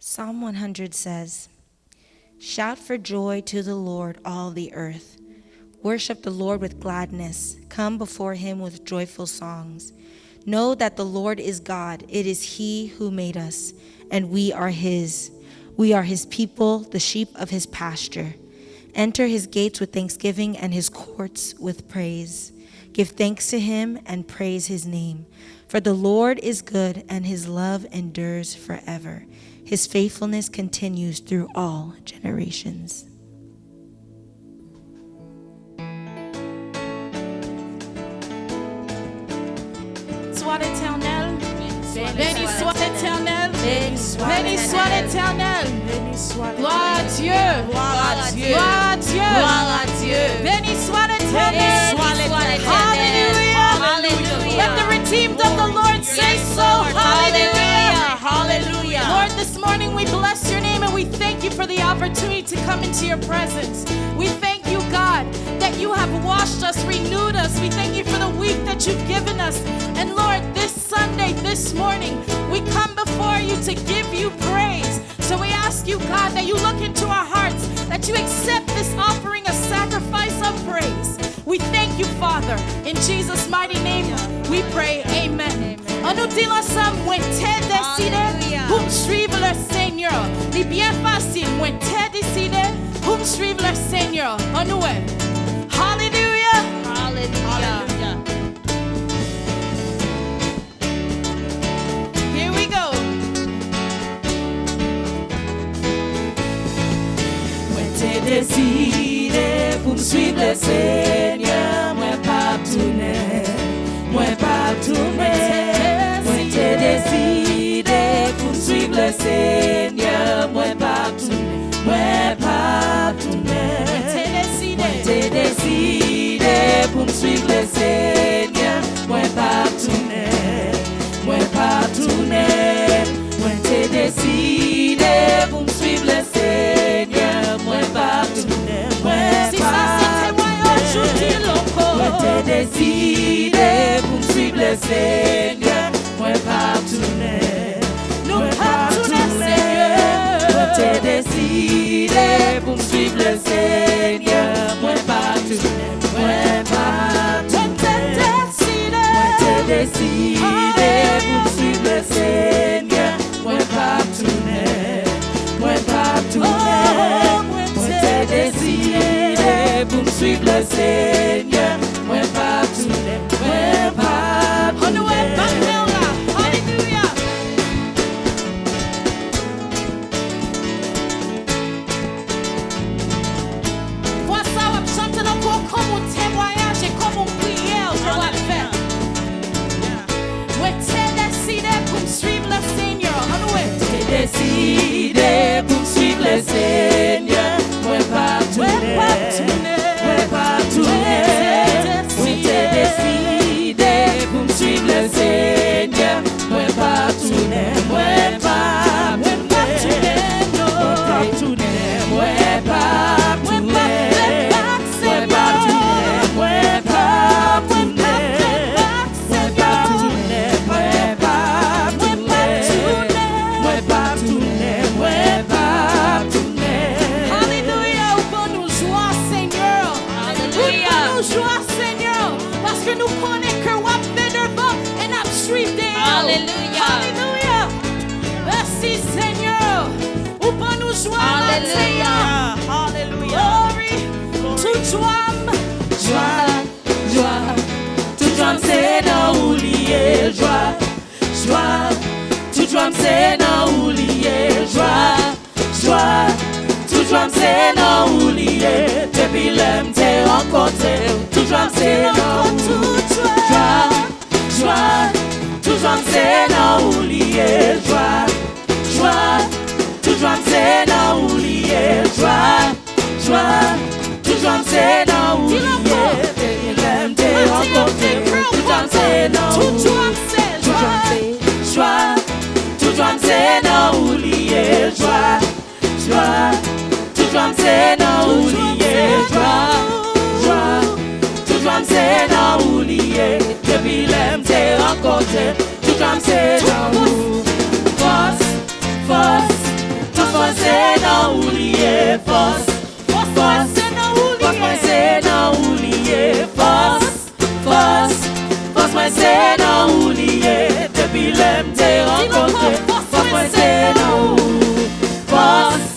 Psalm 100 says, "Shout for joy to the Lord, all the earth. Worship the Lord with gladness. Come before him with joyful songs. Know that the Lord is God. It is he who made us, and we are his. We are his people, the sheep of his pasture. Enter his gates with thanksgiving and his courts with praise. Give thanks to him and praise his name. For the Lord is good, and his love endures forever. His faithfulness continues through all generations." Soit l'Éternel, béni soit l'Éternel, béni soit l'Éternel, gloire à Dieu, gloire à Dieu, gloire à Dieu, gloire à Dieu, béni soit l'Éternel, hallelujah, hallelujah. Let the redeemed of the Lord say so, hallelujah, hallelujah. Lord, this morning we bless your name and we thank you for the opportunity to come into your presence. We thank you, God, that you have washed us, renewed us. We thank you for the week that you've given us. And Lord, this Sunday, this morning, we come before you to give you praise. So we ask you, God, that you look into our hearts, that you accept this offering, a sacrifice of praise. We thank you, Father. In Jesus' mighty name, we pray. Amen. On nous dit ensemble, moi t'ai décidé pour me suivre le Seigneur. C'est bien facile, moi t'ai décidé pour me suivre le Seigneur. On nous est. Hallelujah. Hallelujah. Here we go. Moi t'ai décidé pour me suivre le Seigneur. Moi pas tourner. Moi pas tourner. Moi t'ai décidé pour me suivre le Seigneur. Moi pas tourner. Moi pas tourner. Moi t'ai décidé pour me suivre le Seigneur. Moi pas tourner. Moi pas tourner. Moi t'ai décidé pour me suivre le Seigneur. Moi pas tourner. Moi pas tourner. Moi t'ai décidé pour me suivre le Seigneur. Moi pas tourner. Moi pas tourner. Moi t'ai décidé pour me suivre le Seigneur. Moi pas tourner. Moi pas tourner. Moi t'ai décidé pour me suivre le Seigneur. Moi pas tourner. Moi pas tourner. Moi t'ai décidé pour me suivre le Seigneur. Moi pas tourner. Moi pas tourner. Hallelujah. Vois ça, on chante encore comme un témoignage et comme une prière. Je dois le faire. Moi t'ai décidé pour me suivre le Seigneur. T'ai décidé pour me suivre le Seigneur. Moi pas tourner. Moi pas tourner. Moi t'ai décidé pour me suivre le Seigneur. Moi pas tourner. Moi pas tourner. Moi pas tourner. Moi pas tourner. Moi pas tourner. Moi pas tourner. Moi pas tourner. Moi pas tourner. Moi pas tourner. Moi pas tourner. Alléluia, où bon nous joie, Seigneur. Alléluia. Où bon nous joie, Seigneur. Parce que nous connaissons que what better devant et n'a suivi. Alléluia. Alléluia. Merci, Seigneur. Où bon nous joie, Alléluia. Alléluia. Glory to joie. Joie. Tout joie, c'est dans oublier. Joie. Tout joie, c'est dans oublier. Joie. Tout joie, c'est dans oublier. Depuis l'homme t'es rencontré. Tout joie, c'est dans oublier. Joie. Tout joie, c'est dans oublier. Joie. Tout joie, c'est dans oublier. Joie. Tout joie, c'est dans oublier. Depuis l'homme t'es rencontré. Tout joie, c'est dans oublier. Joie. Tout joie, c'est dans oublier. Joie. Tout joie, c'est dans oublier. Joie. Tout joie, c'est dans oublier. Depuis l'homme t'es rencontré. Tout joie, c'est dans oublier. Force. force. Force moi c'est dans ou lié. Force moi c'est dans ou lié. Depuis l'aime t'es rencontré. Force moi c'est dans ou. Force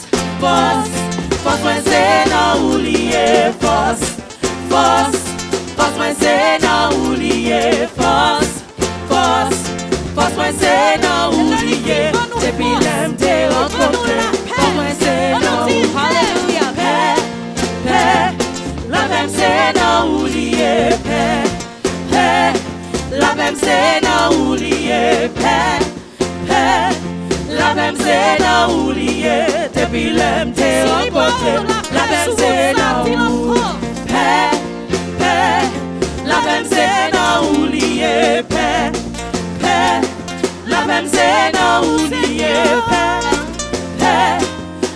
moi c'est dans ou lié. Force moi c'est dans ou lié. Force moi c'est dans ou lié. Depuis l'aime t'es rencontré. Force moi c'est dans ou. Hallelujah. Paix, la même c'est dans ou lié. Paix, la même c'est dans ou lié. Paix, la même c'est dans ou lié. Depuis l'aime t'es rencontré. La même c'est dans ou. Paix, la même c'est dans ou lié. Paix, la même c'est dans ou lié. Paix,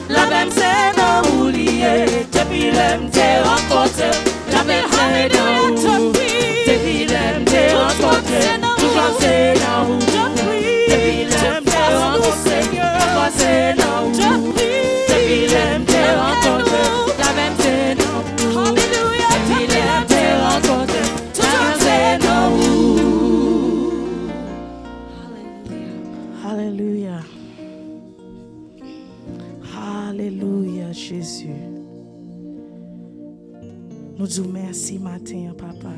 la même c'est dans ou lié. Depuis l'aime t'es rencontré. La même c'est dans ou. Depuis l'aime t'es rencontré. Toujours c'est dans ou. Depuis l'aime t'es rencontré. Parfois c'est dans ou. Depuis l'aime t'es rencontré. La même c'est dans ou. Depuis l'aime t'es rencontré. Toujours c'est dans ou. Alléluia. Alléluia, Jésus. Nous disons merci matin, Papa.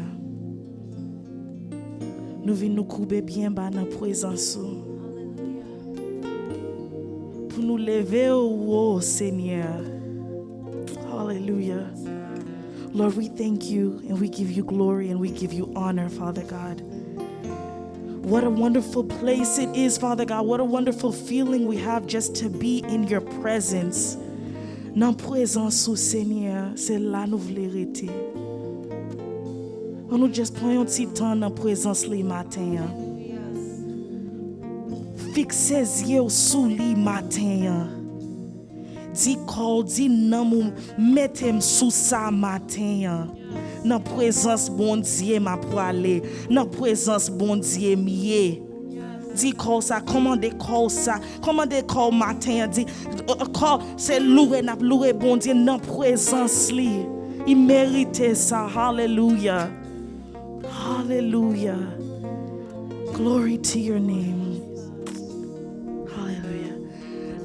Nous venons nous couper bien bas dans la présence. Pour nous lever au haut, Seigneur. Hallelujah. Lord, we thank you and we give you glory and we give you honor, Father God. What a wonderful place it is, Father God. What a wonderful feeling we have just to be in your presence. Dans présence au Seigneur, c'est là nous voulons rester. On nous juste prend un petit temps dans présence le matin. Fixez les yeux sur le matin. Dis call, dis non, mettez-moi sous ça matin. Dans présence bon Dieu m'a pour aller. Dans présence bon Dieu mieux. Dis call ça, commandez call ça. Commandez call matin. Dis call c'est louer n'a louer bon Dieu dans présence li. Il mérite ça. Hallelujah. Hallelujah. Glory to your name. Hallelujah.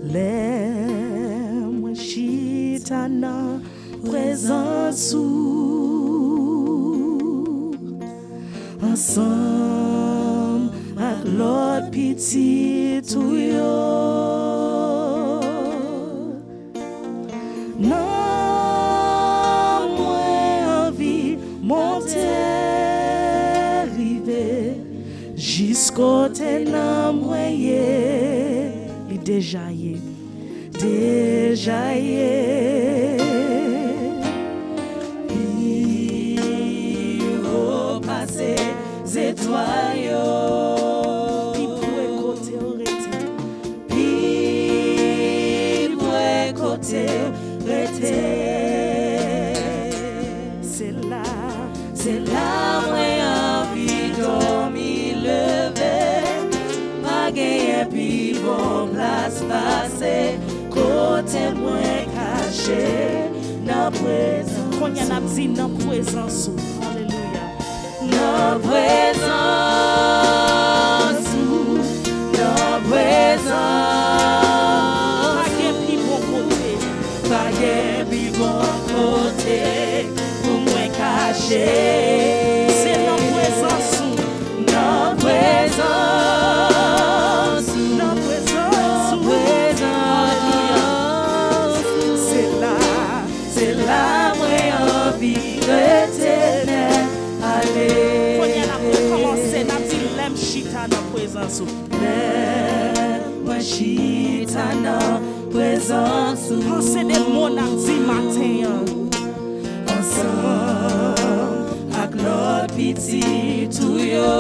L'aime chita na présence ensemble avec l'autre petit tout yo. Non, moi envie monter river jusqu'au ténant moyen. Il déjà y étoiles puis pour côté arrêté c'est là moi envie dormir lever pas gagner puis bon place passer côté moins caché dans présence qu'on y a dit dans présence. Alléluia. Dans présence, dans présence. Pas de plus bon côté, pas de plus bon côté pour moi cacher. C'est dans présence, dans présence, dans présence, c'est là moi envie de t'aimer. Allez. Chita dans présence. Moi chita dans présence. Pensez des mots dit matin. Ensemble avec l'autre petit tout yo.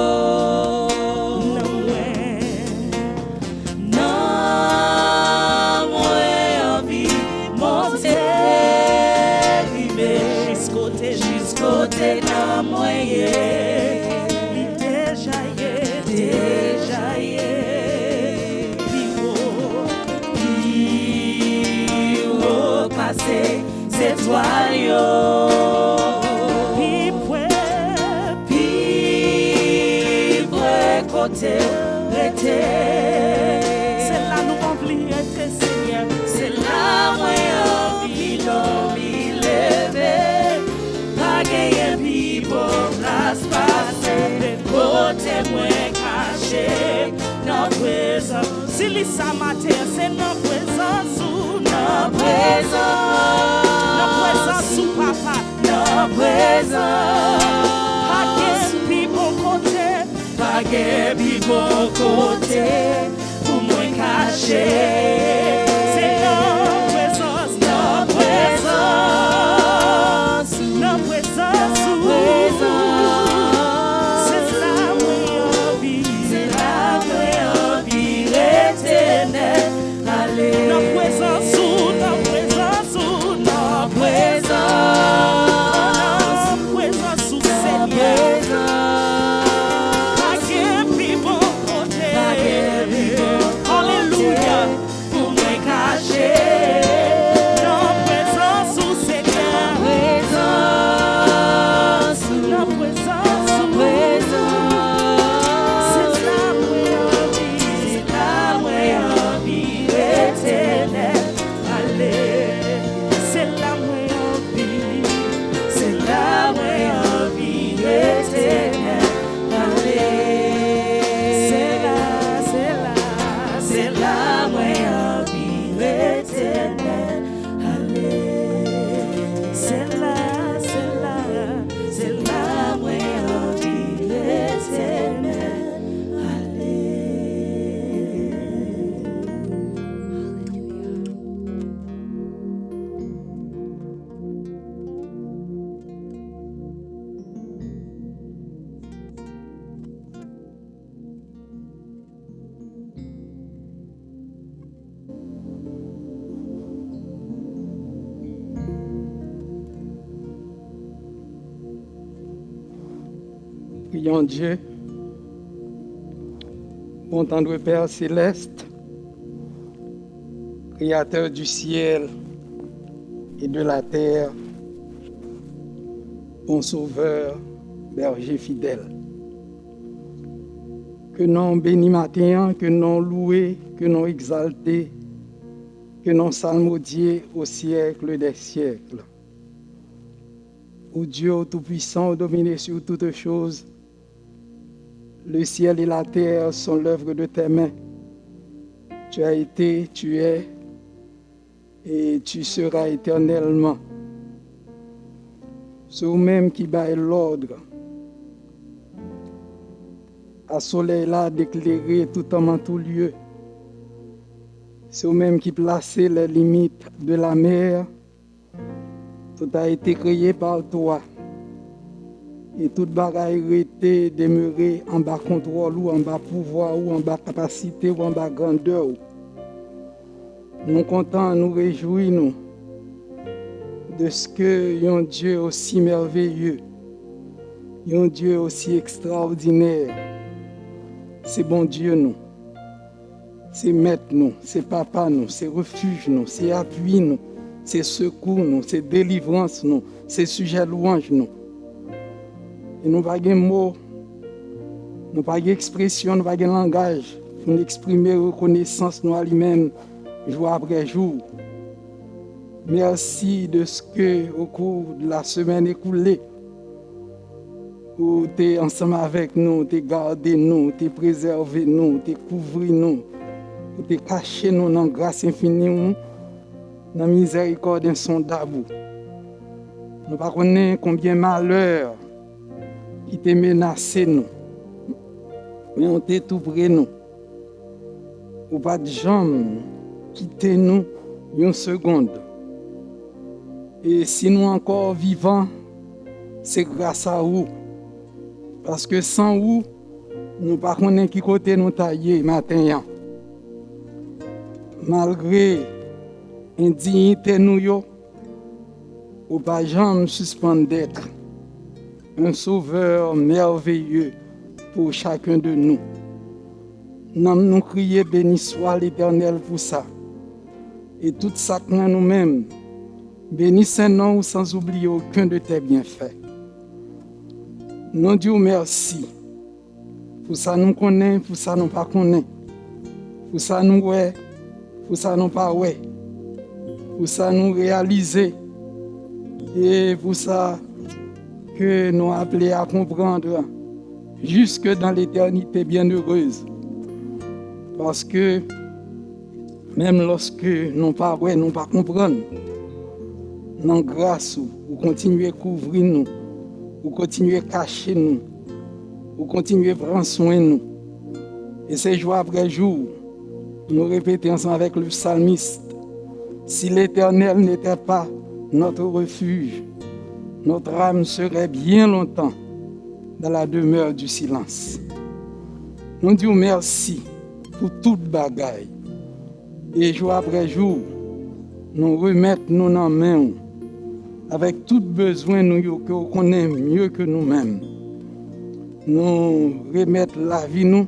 Non, moi envie monter river jusqu'au ténant moyen. étoiles yo. Côté rete. C'est là nous remplir tes Seigneur. C'est là moi envie dormir lever. Pas gagner vie pour place passer. Côté moi caché. Nos présence. Si l'issa matin c'est nos présence ou nos présence. Nos présence ou papa. Nos présence. Pas gagner vie pour côté. Pas gagner bon côté pour moi cacher. C'est notre présence, notre présence, notre présence, notre présence. C'est la meilleure vie, c'est la meilleure vie éternelle. Allez, notre présence, notre présence, notre présence, notre présence, Seigneur. Prions Dieu, bon tendre Père céleste, Créateur du ciel et de la terre, bon Sauveur, berger fidèle. Que non béni matin, que non loué, que non exalté, que non salmodié au siècle des siècles. Ô Dieu tout-puissant, dominé sur toutes choses, le ciel et la terre sont l'œuvre de tes mains. Tu as été, tu es et tu seras éternellement. C'est vous-même qui baille l'ordre à soleil là d'éclairer tout homme en tout lieu. C'est vous-même qui placez les limites de la mer. Tout a été créé par toi. Et toute bagaille était demeurée en bas contrôle ou en bas pouvoir ou en bas capacité ou en bas grandeur. Nous comptons, nous réjouissons de ce que un Dieu aussi merveilleux, un Dieu aussi extraordinaire, c'est bon Dieu nous, c'est maître nous, c'est papa nous, c'est refuge nous, c'est appui nous, c'est secours nous, c'est délivrance nous, c'est sujet louange nous. Et nous n'avons pas de mots, nous n'avons pas d'expression, nous n'avons pas de langage pour nous exprimer reconnaissance nous à lui-même jour après jour. Merci de ce que au cours de la semaine écoulée, où tu es ensemble avec nous, tu es gardé nous, tu es préservé nous, tu es couvert nous, tu es caché nous dans la grâce infinie, dans la miséricorde insondable. Nous ne connaissons pas combien de malheurs qui t'est menacé nous, mais on t'est tout près nous. Ou pas de jambes quitter nous une seconde. Et si nous encore vivants, c'est grâce à vous. Parce que sans vous, nous ne connaissons pas qui côté nous tailler matin. Malgré l'indignité nous, ou pas jamais suspendre d'être un sauveur merveilleux pour chacun de nous. Nous crions béni soit l'Éternel pour ça. Et tout ça que nous-mêmes, Bénis Saint-Nom sans oublier aucun de tes bienfaits. Nous disons merci. Pour ça nous connaissons, pour ça nous pas connaissons. Pour ça nous ouais, pour ça nous pas ouais. Pour ça nous réaliser. Et pour ça que nous appelés à comprendre jusque dans l'éternité bienheureuse. Parce que même lorsque nous pas ouais, nous pas comprendre, dans grâce, vous continuez à couvrir nous, vous continuez à cacher nous, vous continuez à prendre soin de nous. Et c'est jour après jour, nous répétons ensemble avec le psalmiste, si l'Éternel n'était pas notre refuge, notre âme serait bien longtemps dans la demeure du silence. Nous disons merci pour toute bagaille. Et jour après jour, nous remettons nous dans la main avec tout besoin nous que nous connaissons mieux que nous-mêmes. Nous remettons la vie nous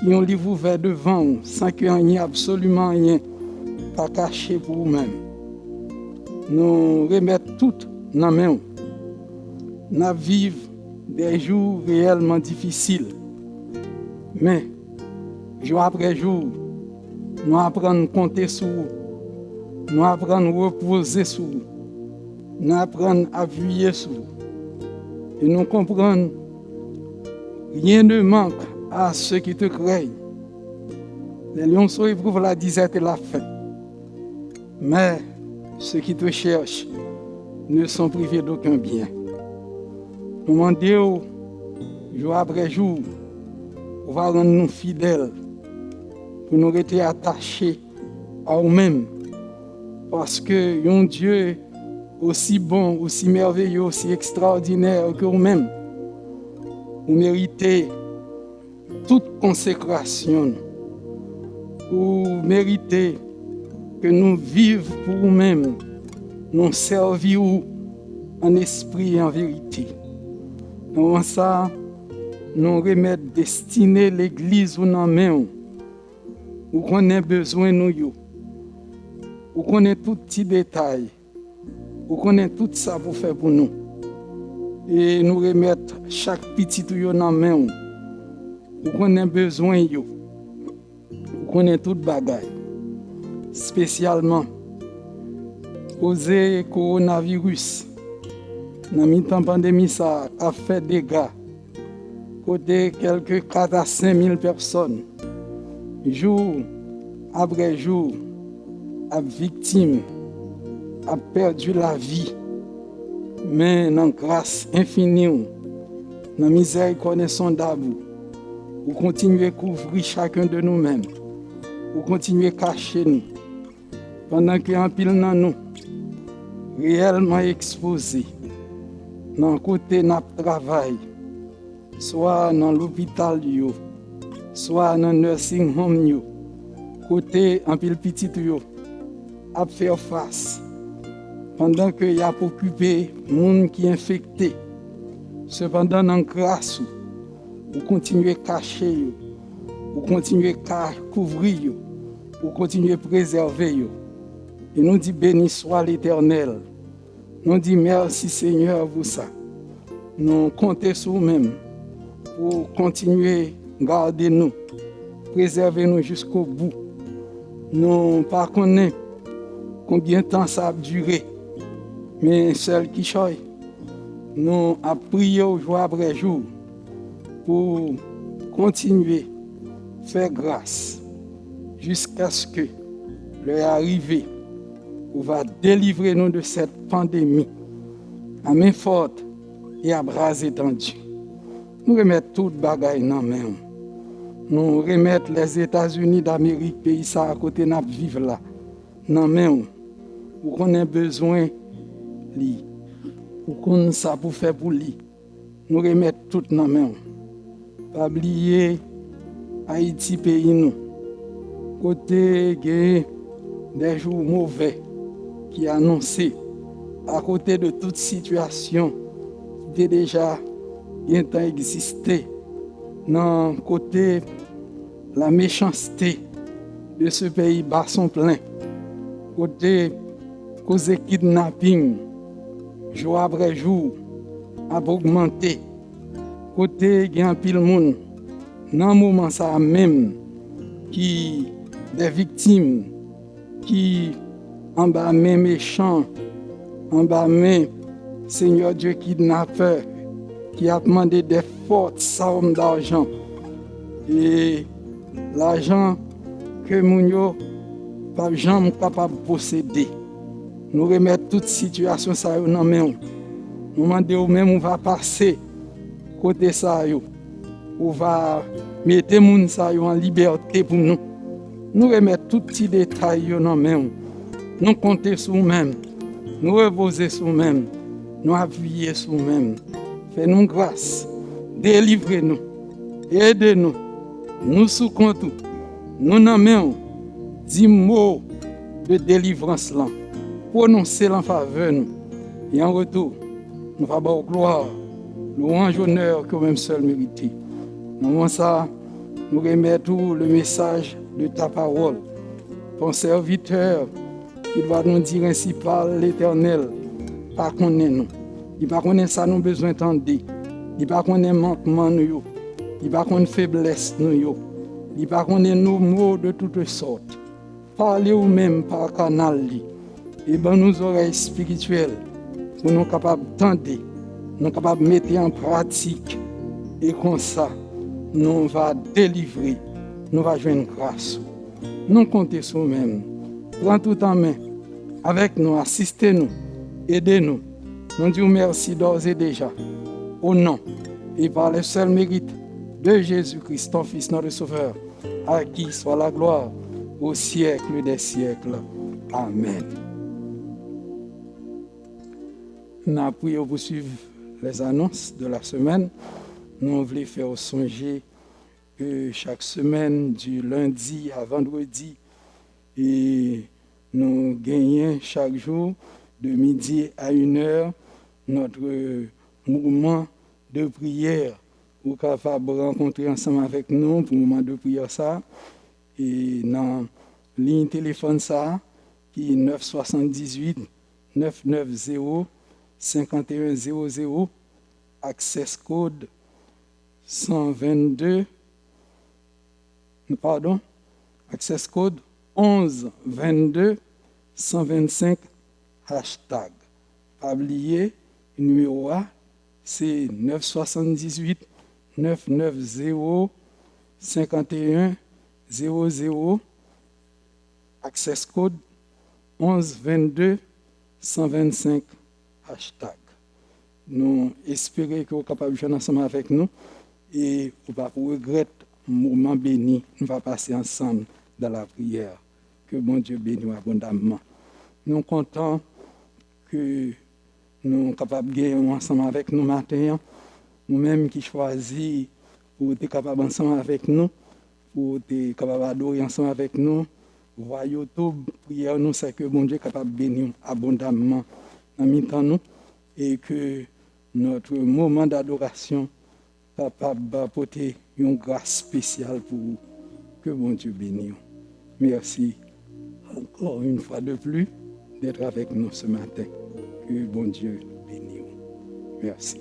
qui ont livre ouvert devant nous sans qu'il n'y ait absolument rien pas caché pour nous-mêmes. Nous remettons tout dans la main. Nous vivons des jours réellement difficiles. Mais, jour après jour, nous apprenons à compter sur vous. Nous apprenons à reposer sur vous. Nous apprenons à appuyer sur vous. Et nous comprenons rien ne manque à ceux qui te craignent. Les lionceaux éprouvent la disette et la faim. Mais ceux qui te cherchent ne sont privés d'aucun bien. Nous demandons, jour après jour, on va rendre nous fidèles pour nous rester attachés à nous-mêmes. Parce que un Dieu aussi bon, aussi merveilleux, aussi extraordinaire que vous-même, vous méritez toute consécration. Vous méritez que nous vivions pour vous-même, nous servions en esprit et en vérité. Dans ça, nous remettons destiner l'Église ou dans main. Vous connaissez besoin de nous. Vous connaissez tout petit détail. Vous connaissez tout ça pour faire pour nous. Et nous remettons chaque petit tuyau dans main. Vous connaissez besoin de nous. Vous connaissez toute bagaille. Spécialement, causé coronavirus. Dans la pandémie, ça a fait des dégâts. Côté quelques 4 à 5 000 personnes, jour après jour, a victime, a perdu la vie. Mais dans la grâce infinie, dans la miséricorde insondable, vous continuez à couvrir chacun de nous-mêmes. Vous continuez à cacher nous. Pendant qu'il y a un pile dans nous, réellement exposé, dans le côté de notre travail, soit dans l'hôpital, soit dans le nursing home, côté un pile petit, à faire face. Pendant qu'il y a occupé le monde qui est infecté, cependant, dans la grâce, vous continuez à cacher, vous continuez à couvrir, vous continuez à préserver. Et nous disons béni soit l'Éternel. Nous disons merci Seigneur pour ça. Nous comptons sur nous-mêmes pour continuer à garder nous, préserver nous jusqu'au bout. Nous ne connaissons pas combien de temps ça a duré, mais celle qui choisit, nous avons prié jour après jour pour continuer à faire grâce jusqu'à ce que l'heure arrive où va délivrer nous de cette pandémie à main forte et à bras étendus. Nous remettons toute bagaille dans la main. Nous remettons les États-Unis d'Amérique, pays ça à côté de notre vivre là, dans la main. Où qu'on a besoin de lui, où qu'on ça pour faire pour lui. Nous remettons tout dans la main. Pas oublier Haïti, pays nous. Côté des jours mauvais qui annoncé à côté de toute situation qui déjà existé dans côté la méchanceté de ce pays bas son plein côté cause kidnapping, jour après jour, a augmenté. Côté gen pile moun, dans moment ça même, qui des victimes, qui en bas main méchant, en bas main Seigneur Dieu kidnappeur, qui a demandé des fortes sommes d'argent. Et l'argent que moun yo pas jamais capable de posséder. Nous remettre toute situation ça dans main. Nous demandons même on va passer côté ça yo. On va mettre moun ça yo en liberté pour nous. Nous remettre tout petit détail yo dans main. Nous compter sur nous-mêmes. Nous reposer sur nous-mêmes. Nous appuyer sur nous-mêmes. Fais-nous grâce. Délivrez-nous. Aidez-nous. Nous sous compte. Nous n'en mettons 10 mots de délivrance là. Prononcer en faveur nous. Et en retour, nous allons gloire, louange, honneur que même seul mérité. Dans ça, nous remettons le message de ta parole. Ton serviteur qui doit nous dire ainsi par l'Éternel, pas connaître nous. Il pas connaître ça nous besoin d'entendre. Il pas connaître manquement nous. Il pas connaître faiblesse nous. Il pas connaître nos mots de toutes sortes. Parlez ou même par canal et ben nos oreilles spirituelles pour nous capables d'entendre, nous capables de mettre en pratique et comme ça nous va délivrer, nous va joindre grâce. Nous comptons sur nous-mêmes. Prends tout en main avec nous, assistez-nous, aidez-nous. Nous disons merci d'ores et déjà au nom et par le seul mérite de Jésus-Christ, ton Fils, notre Sauveur, à qui soit la gloire au siècle des siècles. Amen. Nous avons prié pour suivre les annonces de la semaine. Nous voulons faire songer que chaque semaine, du lundi à vendredi, et nous gagnons chaque jour, de midi à 1h, notre mouvement de prière pour capable rencontrer ensemble avec nous pour le moment de prière ça. Et dans ligne téléphone ça, qui est 978 990 5100, access code 122, pardon, access code 11 22 125 hashtag. Pas oublier, le numéro A, c'est 978 990 5100, access code 11 22 125 hashtag. Nous espérons que vous êtes capables de jouer ensemble avec nous et vous ne pas regretter le moment béni. Nous allons passer ensemble dans la prière. Que bon Dieu bénisse abondamment. Nous sommes contents que nous sommes capables de gagner ensemble avec nous matin. Nous-mêmes qui choisissons pour être capables ensemble avec nous, pour être capables d'adorer ensemble avec nous. Voyons tout, prière nous, c'est que bon Dieu est capable de bénir abondamment en mi-temps nous et que notre moment d'adoration capable d'apporter une grâce spéciale pour que bon Dieu bénisse. Merci encore une fois de plus d'être avec nous ce matin. Que bon Dieu bénisse. Merci.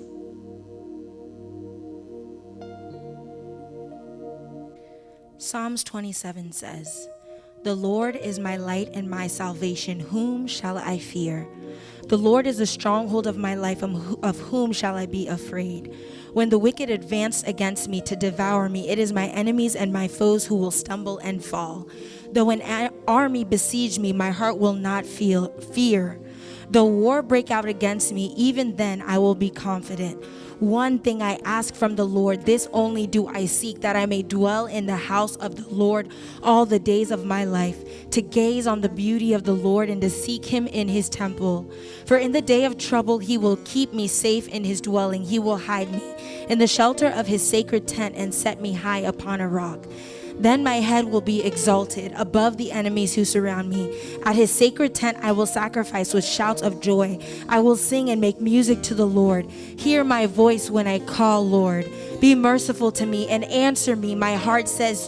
Psalms 27 says, "The Lord is my light and my salvation. Whom shall I fear? The Lord is the stronghold of my life. Of whom shall I be afraid? When the wicked advance against me to devour me, it is my enemies and my foes who will stumble and fall. Though an army besiege me, my heart will not feel fear. Though war break out against me, even then I will be confident. One thing I ask from the Lord, this only do I seek, that I may dwell in the house of the Lord all the days of my life, to gaze on the beauty of the Lord and to seek him in his temple. For in the day of trouble he will keep me safe in his dwelling. He will hide me in the shelter of his sacred tent and set me high upon a rock. Then my head will be exalted above the enemies who surround me. At his sacred tent I will sacrifice with shouts of joy. I will sing and make music to the Lord. Hear my voice when I call, Lord. Be merciful to me and answer me. My heart says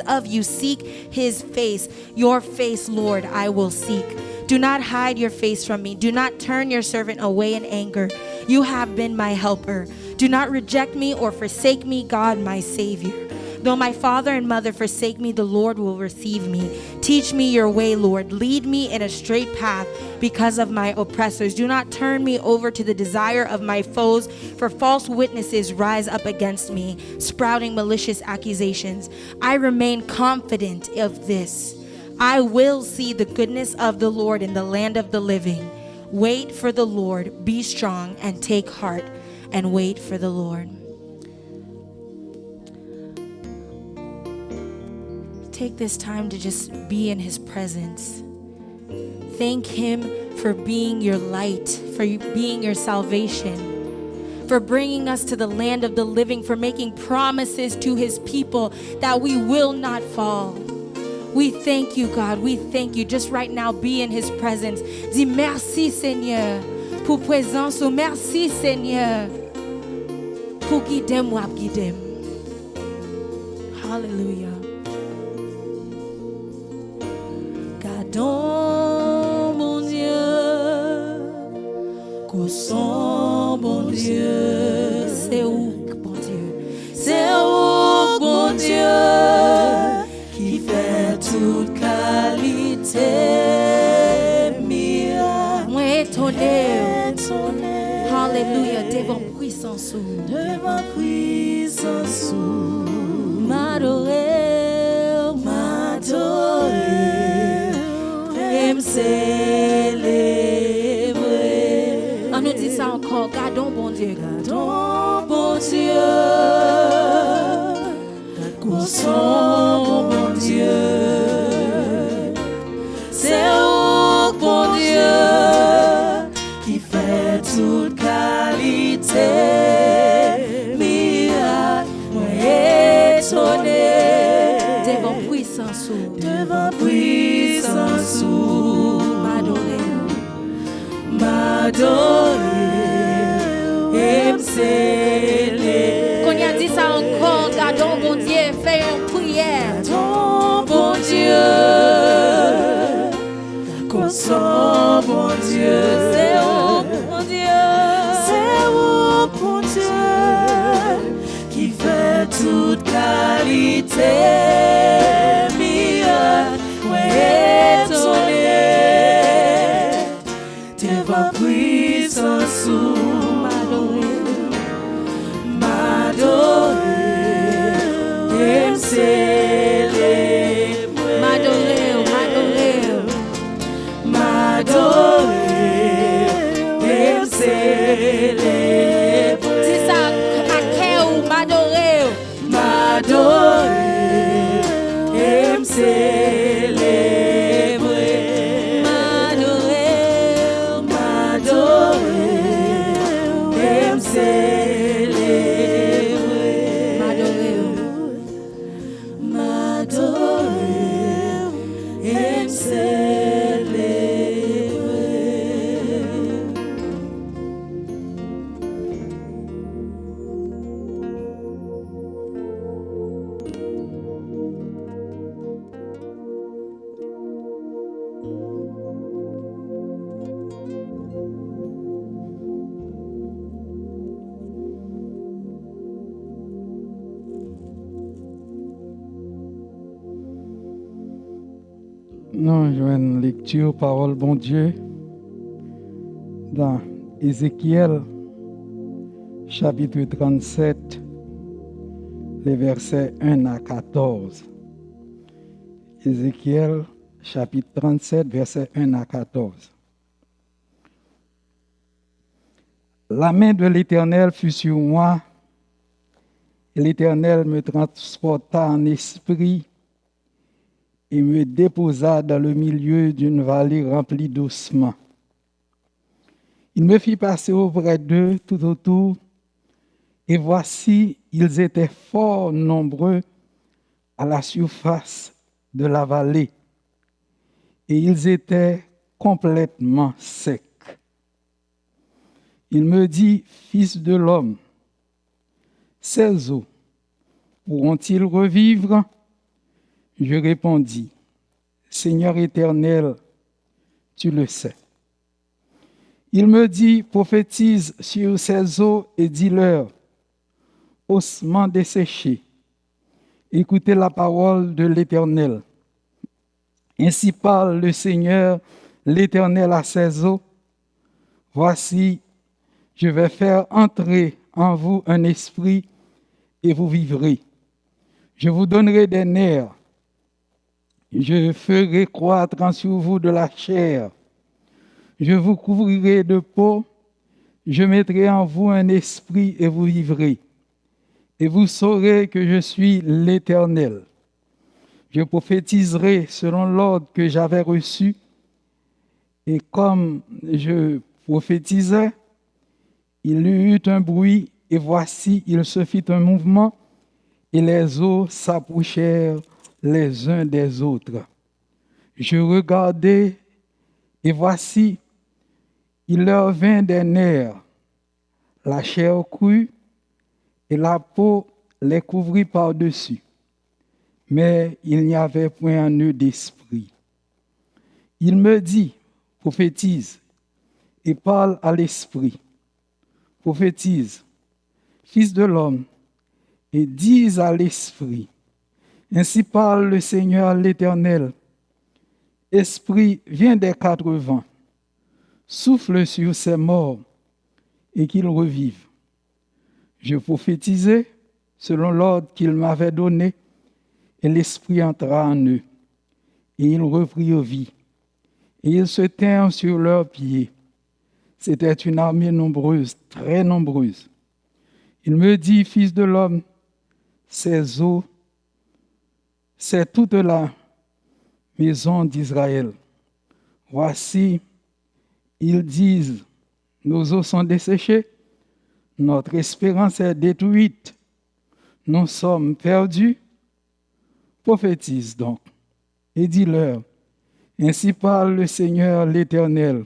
of you, seek his face. Your face, Lord, I will seek. Do not hide your face from me. Do not turn your servant away in anger. You have been my helper. Do not reject me or forsake me, God, my Savior. Though my father and mother forsake me, the Lord will receive me. Teach me your way, Lord. Lead me in a straight path because of my oppressors. Do not turn me over to the desire of my foes, for false witnesses rise up against me, sprouting malicious accusations. I remain confident of this. I will see the goodness of the Lord in the land of the living. Wait for the Lord. Be strong and take heart and wait for the Lord. Take this time to just be in his presence. Thank him for being your light, for being your salvation, for bringing us to the land of the living, for making promises to his people that we will not fall. We thank you, God. We thank you. Just right now, be in his presence. Dis merci, Seigneur, pour présence. Merci, Seigneur, pour guider-moi, guider. Hallelujah. Gardons, mon Dieu, qu'au son, bon Dieu, c'est où, bon Dieu, c'est où, bon Dieu, qui fait toute qualité, miracle. Moi étonné, hallelujah, devant puissance, m'adorer, me célébrer. On nous dit ça encore, gardons bon Dieu, gardons bon Dieu, gardons bon Dieu, c'est où bon Dieu qui fait toute qualité, miracle, moi étonné, devant puissance, m'adorer et me célébrer. Quand il a dit ça encore, gardons bon Dieu, fais une prière. Gardons bon Dieu, console bon Dieu, c'est où bon Dieu, c'est où bon Dieu qui fait toute qualité, miracle, ouais, étonné. Devant puissance, m'adorer et me célébrer. M'adorer et me célébrer. C'est ça, à cœur, m'adorer et me célébrer. Non, je vais une lecture, parole bon Dieu, dans Ézéchiel, chapitre 37, les versets 1 à 14. Ézéchiel, chapitre 37, versets 1 à 14. La main de l'Éternel fut sur moi, et l'Éternel me transporta en esprit et me déposa dans le milieu d'une vallée remplie d'ossements. Il me fit passer auprès d'eux tout autour, et voici, ils étaient fort nombreux à la surface de la vallée, et ils étaient complètement secs. Il me dit, Fils de l'homme, ces eaux pourront-ils revivre? Je répondis, Seigneur éternel, tu le sais. Il me dit, prophétise sur ces eaux et dis-leur, ossements desséchés, écoutez la parole de l'Éternel. Ainsi parle le Seigneur, l'Éternel à ces eaux. Voici, je vais faire entrer en vous un esprit et vous vivrez. Je vous donnerai des nerfs. Je ferai croître sur vous de la chair. Je vous couvrirai de peau. Je mettrai en vous un esprit et vous vivrez. Et vous saurez que je suis l'Éternel. Je prophétiserai selon l'ordre que j'avais reçu. Et comme je prophétisais, il y eut un bruit, et voici, il se fit un mouvement, et les eaux s'approchèrent les uns des autres. Je regardai, et voici, il leur vint des nerfs, la chair crue, et la peau les couvrit par-dessus. Mais il n'y avait point en eux d'esprit. Il me dit, prophétise, et parle à l'esprit. Prophétise, fils de l'homme, et dis à l'esprit, ainsi parle le Seigneur l'Éternel. Esprit, viens des 4 vents, souffle sur ces morts, et qu'ils revivent. Je prophétisai selon l'ordre qu'il m'avait donné, et l'esprit entra en eux, et ils reprirent vie, et ils se tinrent sur leurs pieds. C'était une armée nombreuse, très nombreuse. Il me dit, fils de l'homme, ces eaux, c'est toute la maison d'Israël. Voici, ils disent, nos eaux sont desséchées, notre espérance est détruite, nous sommes perdus. Prophétise donc, et dis-leur, ainsi parle le Seigneur l'Éternel.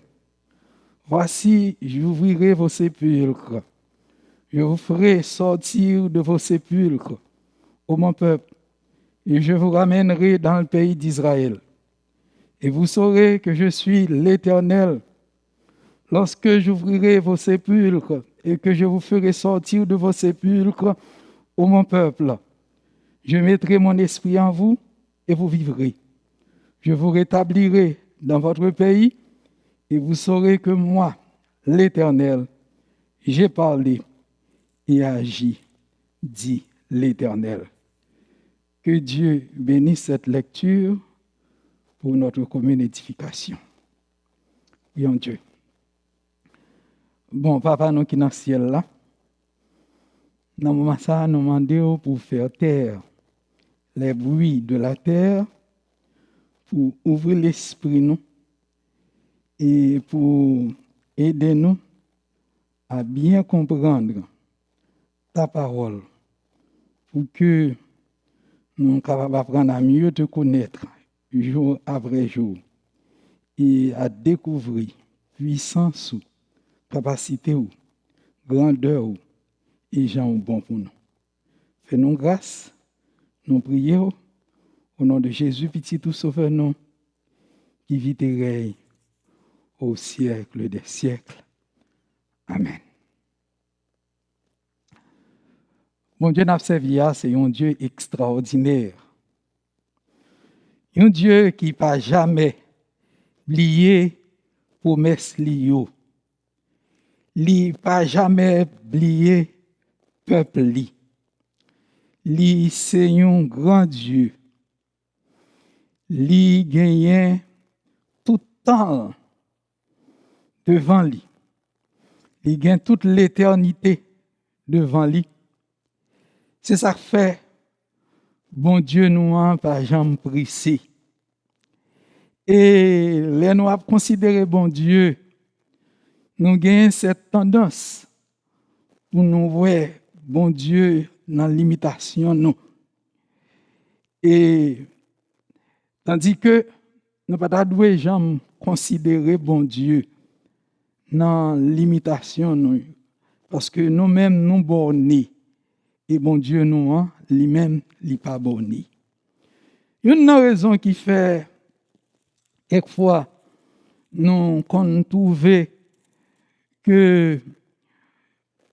Voici, j'ouvrirai vos sépulcres. Je vous ferai sortir de vos sépulcres, ô mon peuple, et je vous ramènerai dans le pays d'Israël. Et vous saurez que je suis l'Éternel. Lorsque j'ouvrirai vos sépulcres et que je vous ferai sortir de vos sépulcres, ô mon peuple, je mettrai mon esprit en vous et vous vivrez. Je vous rétablirai dans votre pays et vous saurez que moi, l'Éternel, j'ai parlé et agi, dit l'Éternel. Que Dieu bénisse cette lecture pour notre commune édification. Prions Dieu. Bon, papa, nous qui dans le ciel là, dans le moment ça, nous demandons pour faire taire les bruits de la terre, pour ouvrir l'esprit nous et pour aider nous à bien comprendre ta parole, pour que nous soyons capables d'apprendre à mieux te connaître jour après jour et à découvrir puissance ou capacité ou grandeur ou et gens bon pour nous. Fais-nous grâce, nous prions au nom de Jésus, petit tout sauveur nous, qui vit et règne au siècle des siècles. Amen. Mon Dieu n'a servi, c'est un Dieu extraordinaire. Un Dieu qui n'a jamais oublié promesse liée. Il n'a jamais oublié peuple li. Li c'est un grand Dieu. Li gagne tout temps devant lui. Il gagne toute l'éternité devant lui. C'est ça que fait, bon Dieu nous a pas jamais pressé. Et les nous avons considéré bon Dieu, nous gagnons cette tendance pour nous voir bon Dieu dans l'imitation nous. Et tandis que nous ne pouvons pas jamais considérer bon Dieu dans l'imitation nous, parce que nous-mêmes nous bornés. Et bon Dieu nous, lui-même, il n'est pas borné. Il y a une raison qui fait, quelquefois, nous qu'on trouve que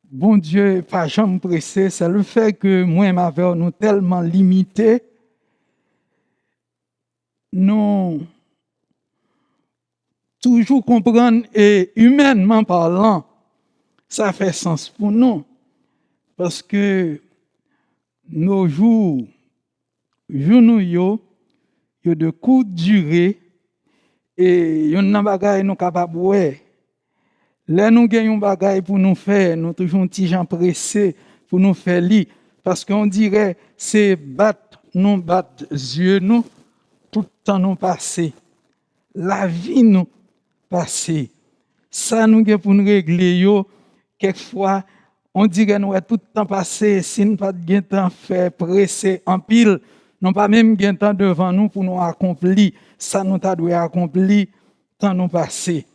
bon Dieu pas jamais pressé, c'est le fait que moi et ma mère nous tellement limités, nous toujours comprendre et humainement parlant, ça fait sens pour nous. Parce que nos jours nous yo de courte durée et yon nan bagay nous capable ouais. Là nous gagnons bagay pour nous faire, nous toujours un petit gens pressé pour nous faire li parce qu'on dirait c'est battre yeux nous tout le temps nous passer. La vie nous passer. Ça nous gagne pour nous régler yo quelquefois on dirait nous tout le temps passé si nous pas de temps faire pressé en pile, non pas même gain temps devant nous pour nous accomplir ça nous t'a doit accomplir temps nous passé.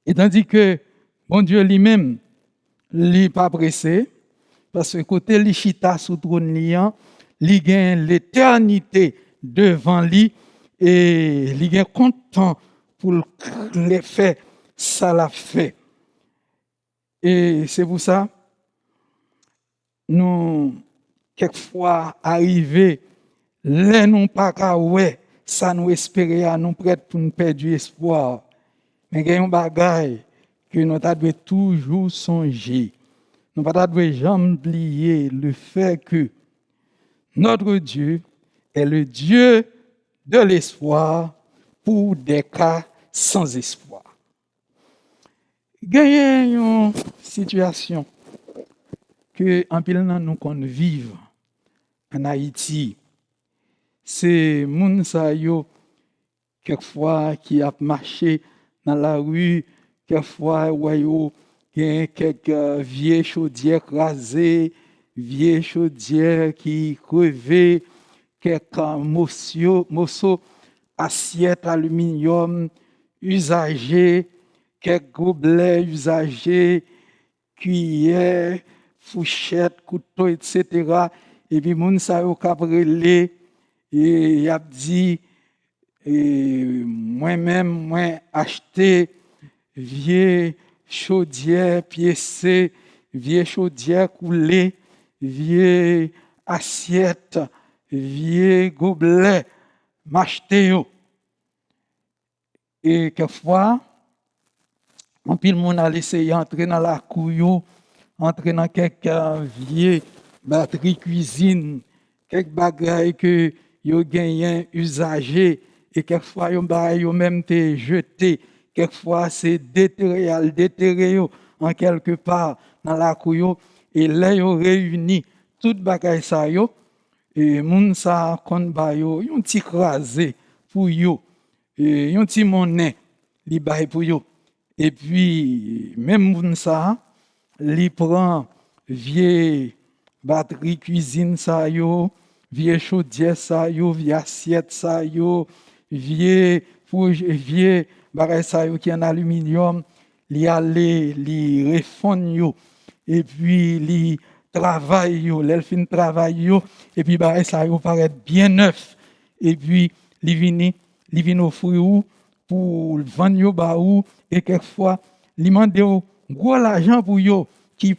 Et tandis que bon Dieu lui-même lui pas pressé parce que côté li chita sous trône liant, li gagne l'éternité devant lui et li gagne content pour le faire ça l'a fait. Et c'est pour ça, nous, quelquefois, arrivés, là, nous pas qu'à ouais, ça nous espérer à nous prêts pour nous perdre du espoir. Mais il y a un bagage que nous devons toujours songer. Nous ne devons jamais oublier le fait que notre Dieu est le Dieu de l'espoir pour des cas sans espoir. Il y a une situation que en pile nous qu'on vive en Haïti. C'est moun sa yo quelquefois qui a marché dans la rue, quelquefois ouais yo gen quelques vieilles chaudières rasées, vieilles chaudières qui crevées, quelques morceaux assiettes aluminium usagées, quelques gobelets usagés, cuillères, fourchettes, couteaux, etc. Et puis, moun sa yo kabrele, et y a dit, moi-même, moi acheté vieille chaudière piécée, vieille chaudière coulée, vieille assiette, vieille gobelet, m'acheté yo. Et quelquefois, en pile moun a essayé entrer dans la cour, entrer dans quelques vieilles batteries cuisine, quelques bagailles que yo gagné usagé et quelquefois yo bagay yo même te jeté, quelquefois c'est déterré en quelque part dans la cour et là yo réuni tout bagay ça yo et moun sa kon ba yo yon ti crasé pour yo et yon ti monnaie li bay pour yo. Et puis, même moun sa, li prend vieille batterie cuisine sa yo, vieille chaudière sa yo, vieille assiette sa yo, vieille bagay sa yo qui en aluminium, li ale, li refond yo, et puis li travaille yo, l'el fin travail yo, et puis bagay sa yo paraît bien neuf, et puis li vini offrir ou pour vendre yo ba ou et quelquefois li mande yo gros l'argent pour yo qui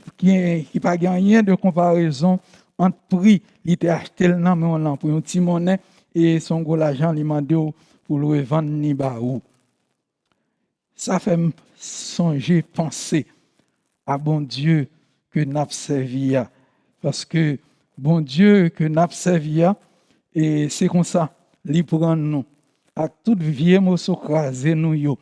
pas gagné de comparaison entre prix li te acheté nan mais on pour un petit monnaie et son gros l'argent li mande yo pour le vendre ni ba ou. Ça fait songer penser à bon Dieu que n'a servi parce que bon Dieu que n'a servi et c'est comme ça li prend nous à toute vieux morceau crasé nous yo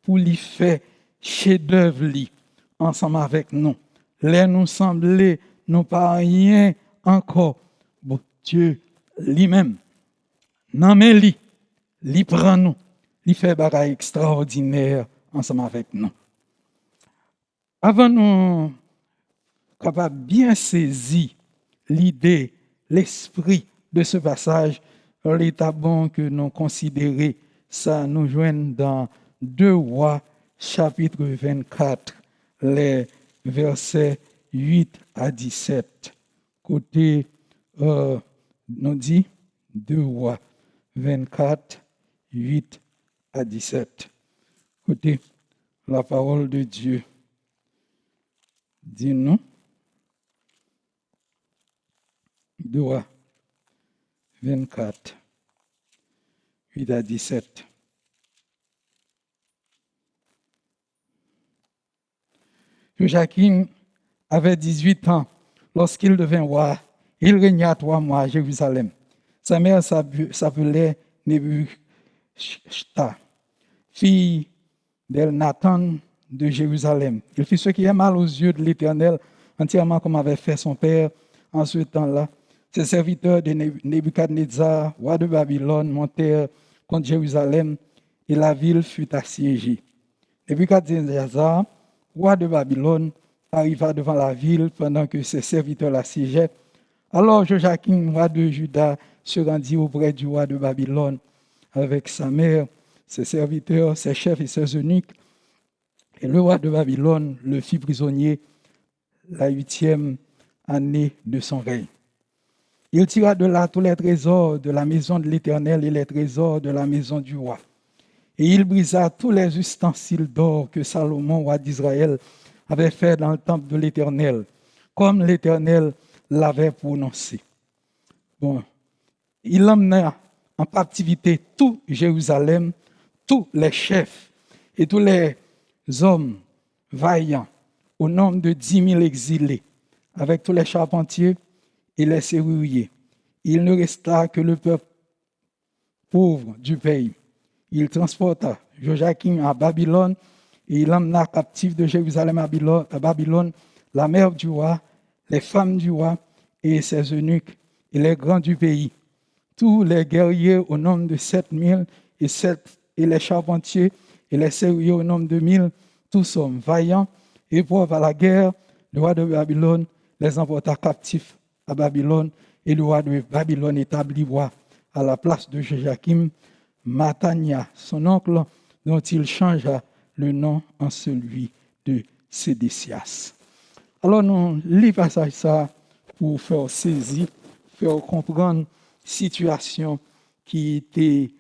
pour lui faire chef-d'œuvre li ensemble avec nous. Les nous sembler nous pas rien encore. Bon Dieu lui-même nan men li prend nous, li fait bagaille extraordinaire ensemble avec nous. Avant nous capable bien saisir l'idée, l'esprit de ce passage, il est bon que nous considérions ça, nous joignons dans 2 Rois, chapitre 24, les versets 8 à 17. Côté, nous dit 2 Rois 24, 8 à 17. Écoutez, la parole de Dieu dit nous, 2 24, 8 à 17. Joachim avait 18 ans lorsqu'il devint roi. Il régna 3 mois à Jérusalem. Sa mère s'appelait Nebuchadnezzar, fille d'Elnathan de Jérusalem. Il fit ce qui est mal aux yeux de l'Éternel, entièrement comme avait fait son père en ce temps-là. Ses serviteurs de Nebuchadnezzar, roi de Babylone, montèrent contre Jérusalem et la ville fut assiégée. Nebuchadnezzar, roi de Babylone, arriva devant la ville pendant que ses serviteurs l'assiégeaient. Alors Joachim, roi de Juda, se rendit auprès du roi de Babylone avec sa mère, ses serviteurs, ses chefs et ses eunuques. Et le roi de Babylone le fit prisonnier la 8e année de son règne. Il tira de là tous les trésors de la maison de l'Éternel et les trésors de la maison du roi. Et il brisa tous les ustensiles d'or que Salomon, roi d'Israël, avait fait dans le temple de l'Éternel, comme l'Éternel l'avait prononcé. Bon, il emmena en captivité tout Jérusalem, tous les chefs et tous les hommes vaillants, au nombre de 10 000 exilés, avec tous les charpentiers et les serruriers. Il ne resta que le peuple pauvre du pays. Il transporta Joachim à Babylone et il emmena captif de Jérusalem à Babylone la mère du roi, les femmes du roi et ses eunuques et les grands du pays. Tous les guerriers au nombre de 7 000 et les charpentiers et les serruriers au nombre de 1 000, tous hommes vaillants et pauvres à la guerre. Le roi de Babylone les emporta captifs à Babylone et le roi de Babylone établit roi à la place de Joachim Mathania, son oncle, dont il changea le nom en celui de Sédécias. Alors nous lisons passage ça pour faire saisir, faire comprendre la situation qui était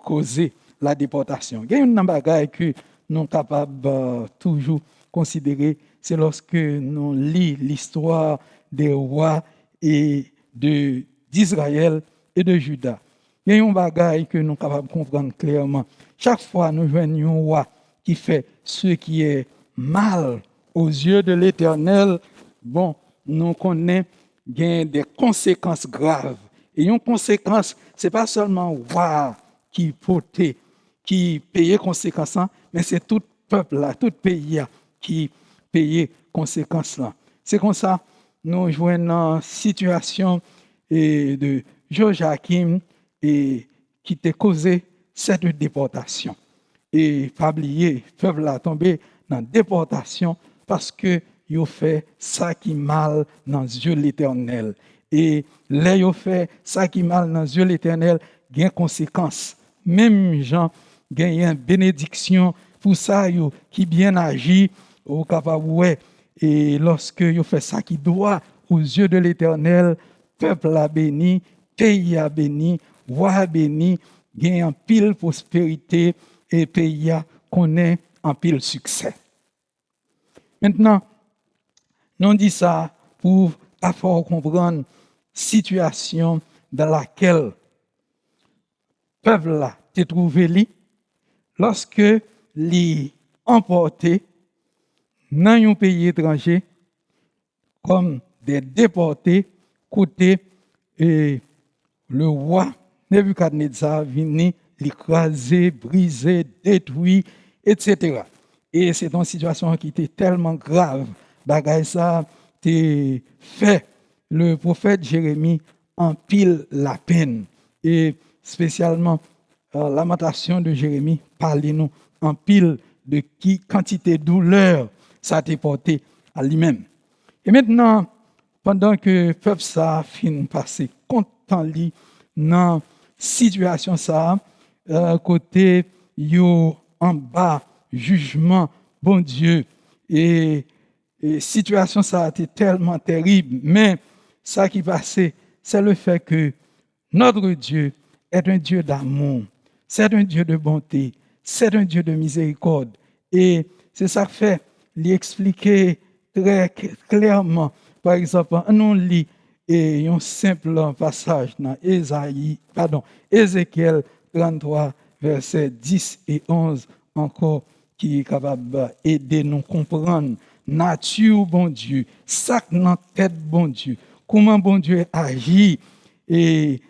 causée la déportation. Il y a une bagaille que nous sommes capables toujours considérer, c'est lorsque nous lisons l'histoire des rois et d'Israël et de Juda. Il y a une bagaille que nous sommes capables de comprendre clairement. Chaque fois nous voyons un roi qui fait ce qui est mal aux yeux de l'Éternel, bon, nous connaissons des conséquences graves. Et une conséquence, ce n'est pas seulement le roi qui portait, qui payait conséquences, mais c'est tout peuple là, tout pays qui payait conséquences là. C'est comme ça, nous jouons une situation de Joachim et qui t'a causé cette déportation. Et pas oublier, le peuple a tombé dans la déportation parce que ils ont fait ça qui mal dans les yeux de l'Éternel. Et là, ils ont fait ça qui mal dans les yeux de l'Éternel, il y a une conséquence. Même gens, il y a une bénédiction pour ça, qui bien agit, au capable. Et lorsque ils ont fait ça qui doit aux yeux de l'Éternel, peuple a béni, pays a béni, roi a béni, il y a un pile prospérité et pays a connaît un pile succès. Maintenant, nous dit ça pour avoir comprendre la situation dans laquelle le peuple là s'est trouvé lorsque les emportés dans un pays étranger comme des déportés côté le roi Nebuchadnezzar venu l'écraser, briser, détruire, etc. Et c'est une situation qui était tellement grave. Bagay ça t'est fait le prophète Jérémie en pile la peine. Et spécialement, lamentation de Jérémie parle nous en pile de qui quantité de douleur ça t'est porté à lui-même. Et maintenant, pendant que le peuple ça fin passer content li dans situation ça côté yo en bas jugement bon Dieu et situation ça a été tellement terrible, mais ça qui passait c'est le fait que notre Dieu est un Dieu d'amour, c'est un Dieu de bonté, c'est un Dieu de miséricorde. Et c'est ça que fait, l'expliquer très clairement. Par exemple, on lit un simple passage dans Ézéchiel 33, versets 10 et 11, encore, qui est capable d'aider nous à comprendre nature bon Dieu, ça dans tête bon Dieu, comment bon Dieu agit et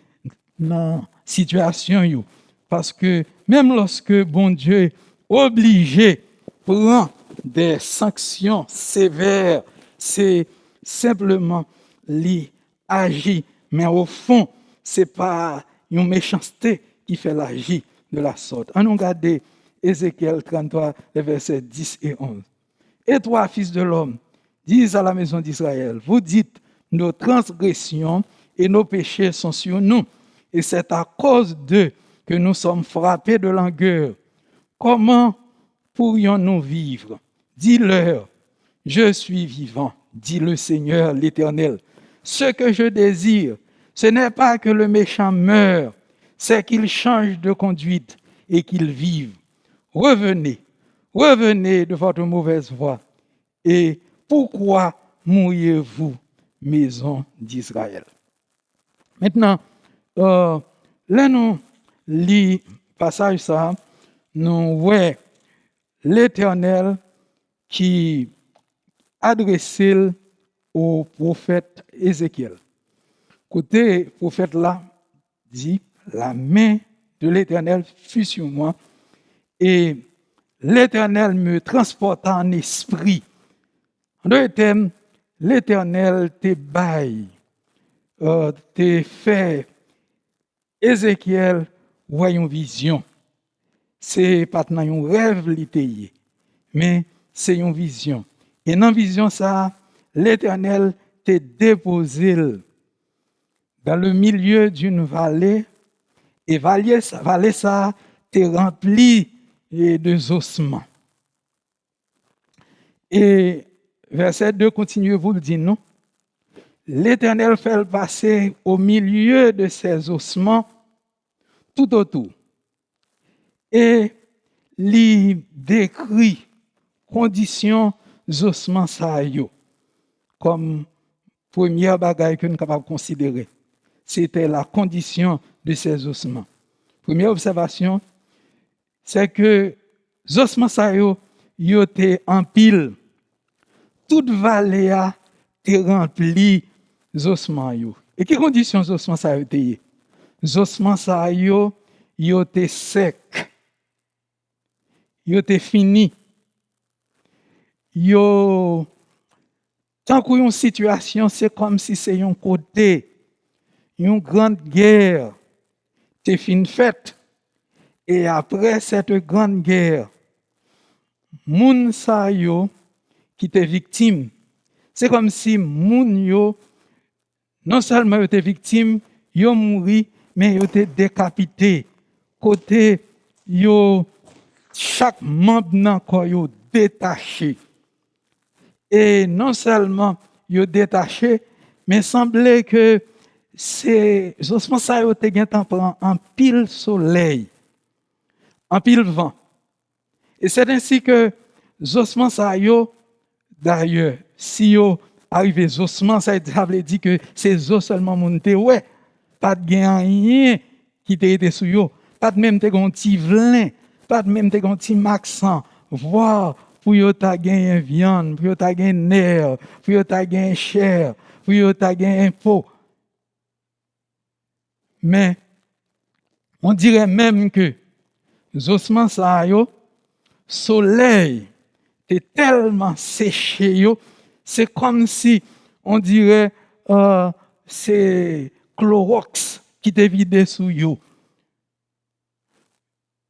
dans situation yo. Parce que même lorsque bon Dieu est obligé prendre des sanctions sévères, c'est simplement lui agir, mais au fond, c'est pas une méchanceté qui fait l'agir de la sorte. On regarde Ézéchiel 33, les versets 10 et 11. Et toi, fils de l'homme, dis à la maison d'Israël, vous dites, nos transgressions et nos péchés sont sur nous, et c'est à cause d'eux que nous sommes frappés de langueur. Comment pourrions-nous vivre? Dis-leur, je suis vivant, dit le Seigneur l'Éternel. Ce que je désire, ce n'est pas que le méchant meure, c'est qu'il change de conduite et qu'il vive. Revenez, revenez de votre mauvaise voie. Et pourquoi mourriez-vous, maison d'Israël? Maintenant, là nous lis passage ça, nous voyons l'Éternel qui adressait au prophète Ézéchiel. Côté prophète là dit, la main de l'Éternel fut sur moi et l'Éternel me transporta en esprit. En d'autres termes, l'Éternel te baille, te fait Ézéchiel voit une vision. C'est pas un rêve littéraire, mais c'est une vision. Et dans la vision ça, l'Éternel te déposé dans le milieu d'une vallée, et vallée ça te rempli de ossements. Et verset 2 continue, vous le dites, non? L'Éternel fait passer au milieu de ces ossements tout autour. Et il décrit conditions ossements ça yo comme première bagaille que nous sommes capables de considérer. C'était la condition de ces ossements. Première observation, c'est que les ossements ça yo étaient en pile. Toute vallée a été remplie d'ossements yo. Et quelles conditions les ossements ça étaient? Les ossements ça yo étaient secs. Ils étaient finis. Yo tant qu'une situation, c'est comme si c'est un côté, une grande guerre, t'es fin faite. Et après cette grande guerre, moun sa yo qui étaient victimes, c'est comme si moun yo non seulement étaient victimes, yo mouri, mais yo étaient décapités. Côté yo chaque membre nan corps yo détaché. Et non seulement yo détaché, mais semblait que ces ossements ça yo te gen en pile soleil, en pile vent. Et c'est ainsi que les ossements ça yo, d'ailleurs, si yo arrivé ossements ça veut dire que ces os seulement monté ouais, pas de gen rien qui te été sous yo, pas de même te gon ti vlin, pas de même te gon ti maxan, voir pour yo ta gagner viande, pour yo ta gagner nerf, pour yo ta gagner chair, pour yo ta gagner peau. Mais on dirait même que les ossements ça yo soleil est tellement séché yo, c'est comme si on dirait c'est Clorox qui te vidé sous yo.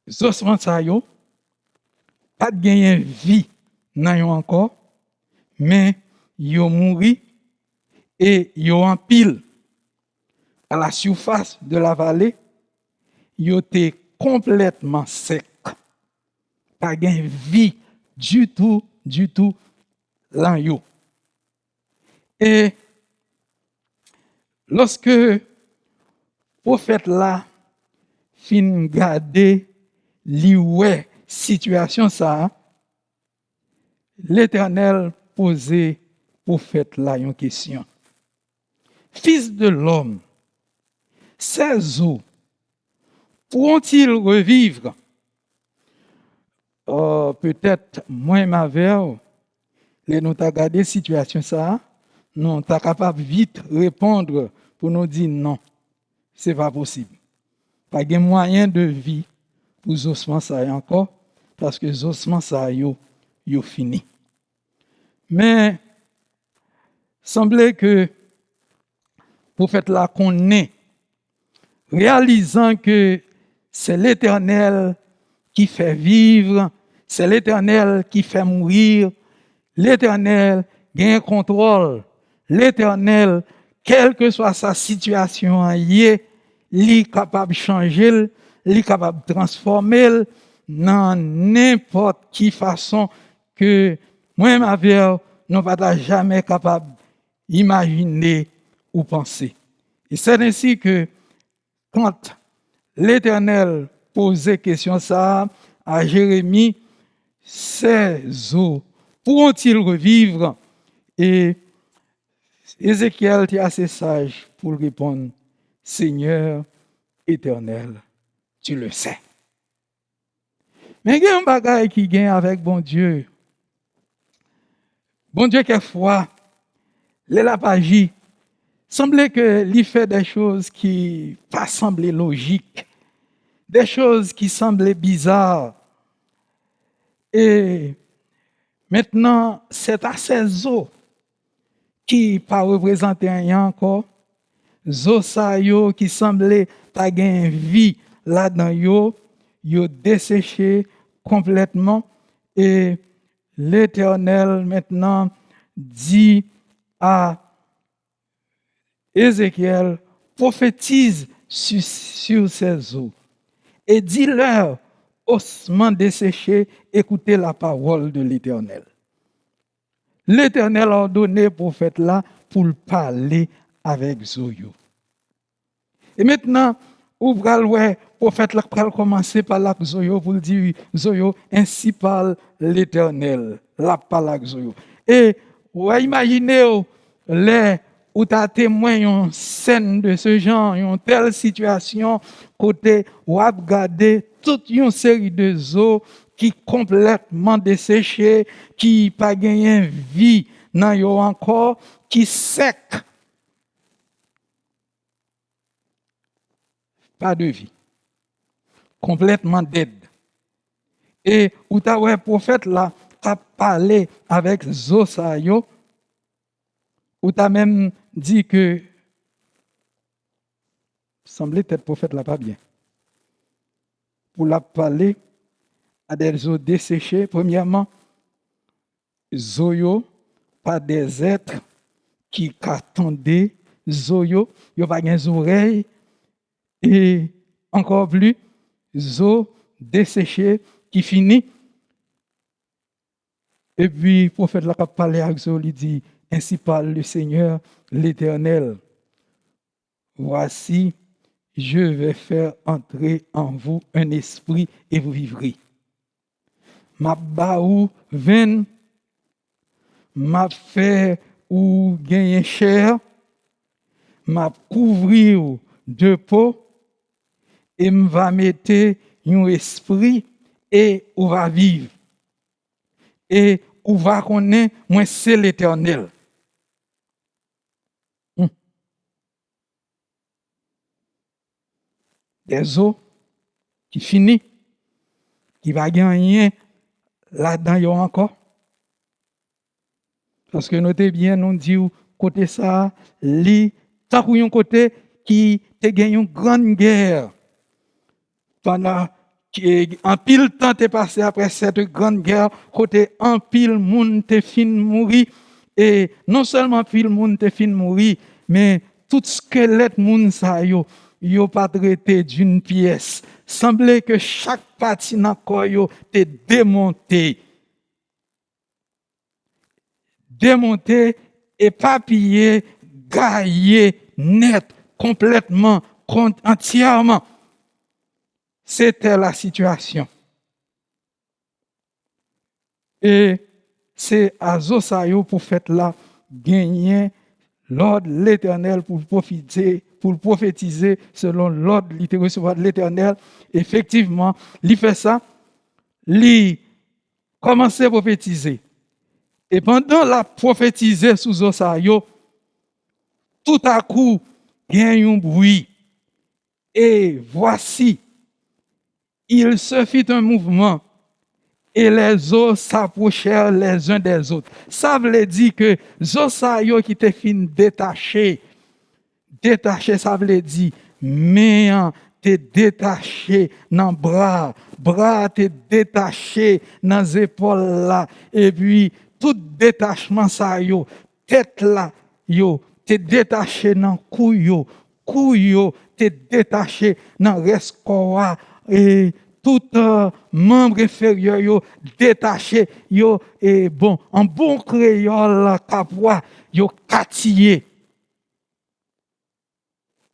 Les ossements ça yo pas de gagner vie nan yo encore, mais yo mouri et yo en pile à la surface de la vallée, yo était complètement sec. Pas gain vie du tout là yo. Et lorsque prophète là fin garder li ouais situation ça, l'Éternel posait au prophète là une question. Fils de l'homme, ces eaux pourront-ils revivre? Peut-être moins ma verre, les nous t'a regardé situation ça, nous t'a capable vite répondre pour nous dire non, c'est pas possible. Pas de moyen de vie pour les ossements ça encore, parce que les ossements ça yo fini. Mais semblait que le prophète là qu'on est, réalisant que c'est l'Éternel qui fait vivre, c'est l'Éternel qui fait mourir, l'Éternel gagne contrôle, l'Éternel, quelle que soit sa situation, il est capable de changer, il est capable de transformer dans n'importe quelle façon que moi, ma vie, nous ne sommes jamais capables d'imaginer ou penser. Et c'est ainsi que quand l'Éternel posait question ça à Jérémie, ces eaux pourront-ils revivre? Et Ézéchiel était assez sage pour répondre, Seigneur éternel, tu le sais. Mais il y a un bagage qui gagne avec bon Dieu. Bon Dieu, quelquefois, les lapagis, semblait que lui fait des choses qui pas semblaient logiques, des choses qui semblaient bizarres. Et maintenant, c'est à ces eaux qui pas représenter rien encore, eaux ça yo qui semblaient pas gagner vie là-dedans yo desséché complètement et l'Éternel maintenant dit à Ézéchiel, prophétise sur ces eaux et dis-leur, ossements desséchés, écoutez la parole de l'Éternel. L'Éternel a ordonné au prophète là pour parler avec Zoyo. Et maintenant, le prophète là va commencer par la Zoyo pour dire Zoyo, ainsi parle l'Éternel, la parole avec Zoyo. Et vous imaginez les où tu as témoin une scène de ce genre, une telle situation, côté où tu as regardé toute une série de eaux qui complètement desséchées, qui pas gagné vie dans yo encore, qui sec. Pas de vie. Complètement dead. Et où tu as un prophète là, qui a parlé avec Zosayo, où tu as même dit que semblait être prophète là pas bien. Pour la parler à des eaux desséchées, premièrement, Zoyo, pas des êtres qui attendaient Zoyo, il n'y a pas des oreilles, et encore plus, eaux desséchées qui finit. Et puis, le prophète là a parlé avec Zoyo, il dit, ainsi parle le Seigneur l'Éternel. Voici, je vais faire entrer en vous un esprit et vous vivrez. Ma baou vin, ma fait ou gagner chair, ma couvrir de peau et va mettre un esprit et on va vivre. Et on va connaître moi c'est l'Éternel. Des eaux qui finissent, qui va gagner là-dedans encore. Parce que notez bien, nous disons, côté ça, tant qu'on côté qui a gagné une grande guerre. Pendant en pile temps est passé après cette grande guerre, côté en pile monde te fin mourir. Et non seulement pile monde te fin mourir, mais tout squelette monde ça yo pas traité d'une pièce. Semblait que chaque partie dans corps yo te démonté, éparpillé, gaillé, net, complètement, entièrement. C'était la situation. Et c'est à Zosayo prophète là gagner l'ordre de l'Éternel pour prophétiser selon l'ordre qu'il recevoir de l'Éternel. Effectivement, il fait ça, il commence à prophétiser. Et pendant la prophétiser sous Zosayo, tout à coup, il y a un bruit. Et voici, il se fit un mouvement et les eaux s'approchèrent les uns des autres. Ça veut dire que Zosayo qui était fin détaché, ça veut dire main t'es détaché dans bras t'es détaché dans les épaules là, et puis tout détachement ça yo, tête là yo, t'es détaché dans couille yo, t'es détaché dans reste corps et tout membre inférieur yo détaché yo et bon en bon créole capois yo catillé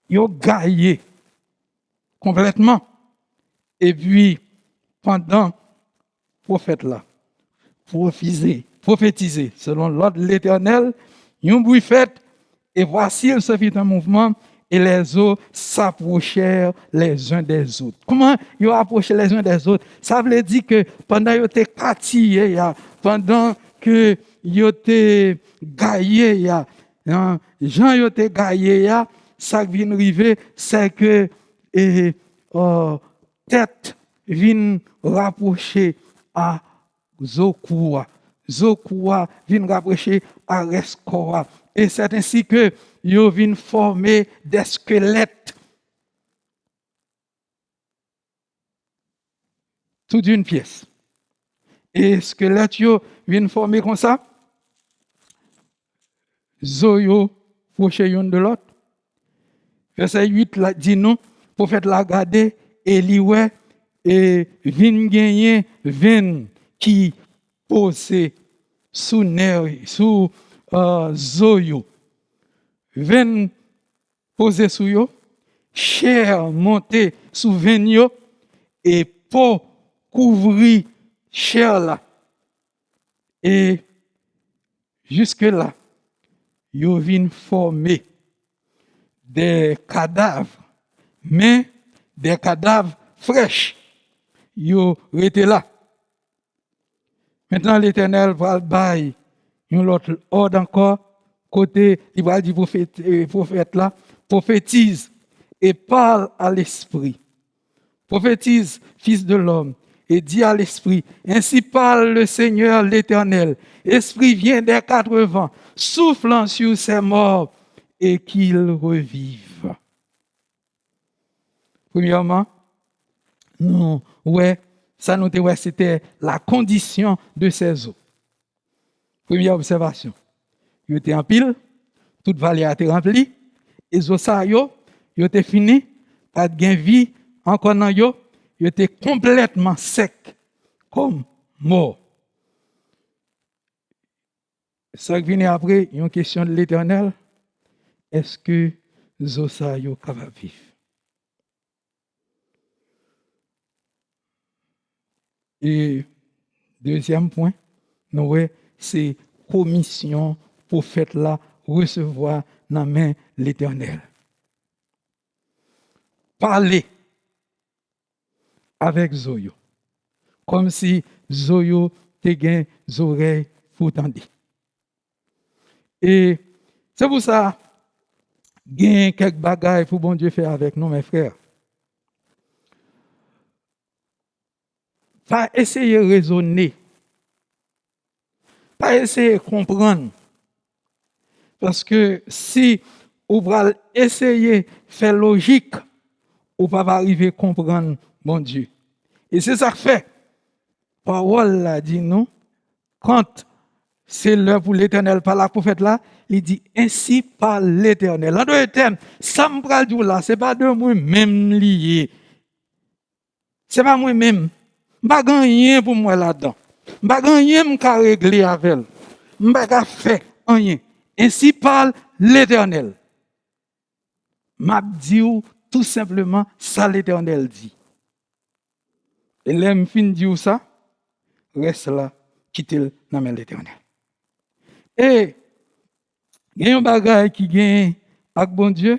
yo gaillé complètement. Et puis pendant prophète là prophétiser selon l'ordre de l'Éternel, un bruit fait et voici il se fit un mouvement et les eaux s'approchèrent les uns des autres. Comment ils approchaient les uns des autres? Ça veut dire que pendant qu'ils étaient catillés, pendant que ils étaient gaillés, Jean ils étaient gaillés, ça qui vient arriver, c'est que tête vient rapprocher à Zokua. Zokua vient rapprocher à Rescoa. Et c'est ainsi que ils viennent former des squelettes. Tout d'une pièce. Et squelettes viennent former comme ça. Zoyo proche l'un de l'autre. Verset 8 là, dit nous, prophète l'a gardé et liouais et vin gagner vin qui posé sous nerf sous zoyo. Vin posé sous yo, chair montée sous veine yo et peau couvrir chair là. Et jusque là, yo vin former des cadavres, mais des cadavres fraîches. Yo étaient là. Maintenant, l'Éternel va le bailler un autre ordre encore, côté, il va dire prophète là, prophétise et parle à l'esprit. Prophétise, fils de l'homme, et dit à l'esprit, ainsi parle le Seigneur l'Éternel. Esprit vient des 4 vents, soufflant sur ses morts et qu'ils revivent. Premièrement, c'était la condition de ces eaux. Première observation. Ils étaient en pile, toute vallée a été remplie, et les eaux étaient finies, pas de gain vie, encore dans yo, ils étaient complètement secs, comme morts. Ça qui vient après, il y a une question de l'Éternel. Est-ce que les eaux sont capables de vivre? Et deuxième point, c'est commission prophète là recevoir dans la main l'Éternel. Parler avec Zoyo, comme si Zoyo te gain des oreilles pour tendre. Et c'est pour ça, gain quelques bagailles pour bon Dieu faire avec nous, mes frères. Pas essayer de raisonner, pas essayer de comprendre. Parce que si on va essayer de faire logique, on ne va pas arriver à comprendre mon Dieu. Et c'est ça que fait. Parole là dit nous, quand c'est l'heure pour l'Éternel par la prophète là, il dit ainsi par l'Éternel. En d'autres termes, ça me parle de là, c'est pas de moi-même lié. C'est pas moi-même. Je n'ai pas rien pour moi là-dedans. Je n'ai pas rien à régler avec elle. Je n'ai pas fait rien. Ainsi parle l'Éternel. Je dis tout simplement ça l'Éternel dit. Et là, je finis de dire ça, reste là, quitter dans la main de l'Éternel. Et il y a un bagage qui gagne avec bon Dieu.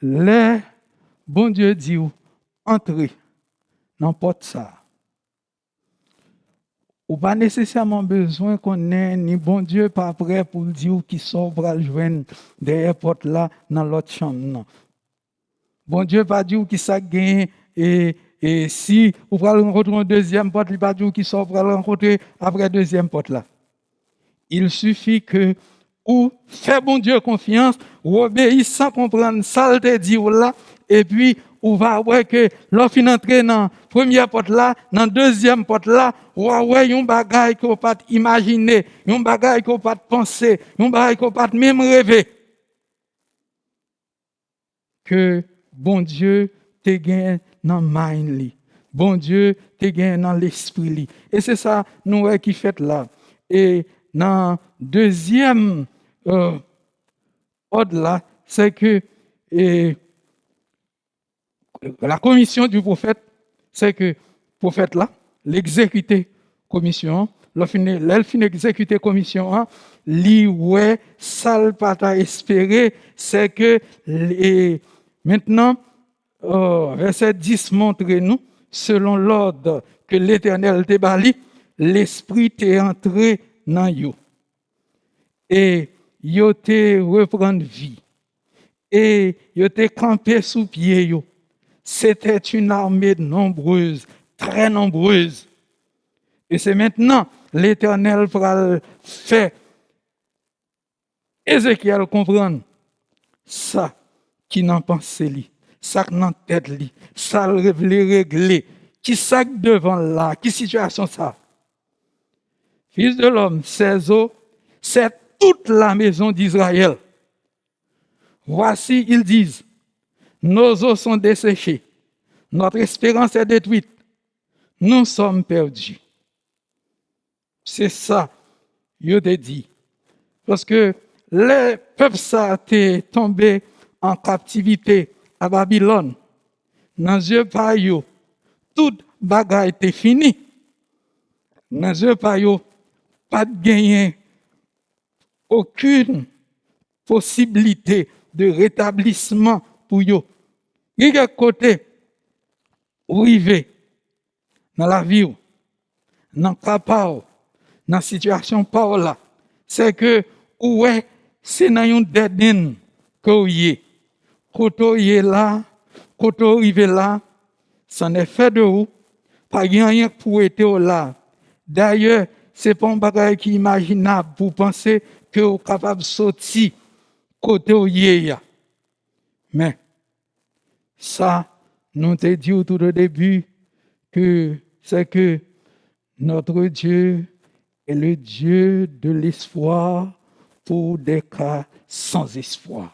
Le bon Dieu dit entrez dans la porte ça. Ou pas nécessairement besoin qu'on ait ni bon Dieu pas prêt pour dire qui sort pour le joindre derrière porte là dans l'autre chambre. Non. Bon Dieu pas dire qui ça gagne et si vous allez rencontrer une deuxième porte, il pas dire qui sort pour le rencontrer après deuxième porte là. Il suffit que ou fait bon Dieu confiance, ou obéir sans comprendre ça le te dit là et puis ou va voir que l'offre entrer dans première porte là, dans deuxième porte là, ou ouais un bagage qu'on pas imaginer, un bagage qu'on pas penser, un bagage qu'on pas même rêver. Que bon Dieu te gagne dans mind li. Bon Dieu te gagne dans l'esprit li. Et c'est ça nous qui fait là. Et dans deuxième ordre là, c'est que la commission du prophète, c'est que le prophète là, l'exécuter commission, l'elle fin exécuter commission, li ouais, ça pas espérer, c'est que maintenant, verset 10 montre nous, selon l'ordre que l'Éternel te bali, l'esprit t'est entré dans yo. Et yo te reprendre vie. Et yo te campé sous pied yo. C'était une armée nombreuse, très nombreuse. Et c'est maintenant l'Éternel pour faire Ézéchiel comprendre ça qui n'en pense li, ça qui n'en tête li, ça le régler, qui ça devant là, qui situation ça. Fils de l'homme, ces eaux, c'est toute la maison d'Israël. Voici, ils disent, nos eaux sont desséchées, notre espérance est détruite, nous sommes perdus. C'est ça, je te dis. Parce que le peuple ça est tombé en captivité à Babylone. Dans yeux pa yo, toute bagaille était finie. Dans yeux pa yo, pas de gagner aucune possibilité de rétablissement pour yo. Il y a côté arrivé dans la vie, dans le cas, dans la situation par là, c'est que ouais, c'est dans une dead end que vous y quand vous y là, quand vous arrivez là, ça n'est fait de vous, pas rien pour être là. D'ailleurs, c'est pas un bagage qui est imaginable pour penser que vous êtes capable de sortir côté où y est. Mais ça, nous te dit au tout au début que c'est que notre Dieu est le Dieu de l'espoir pour des cas sans espoir.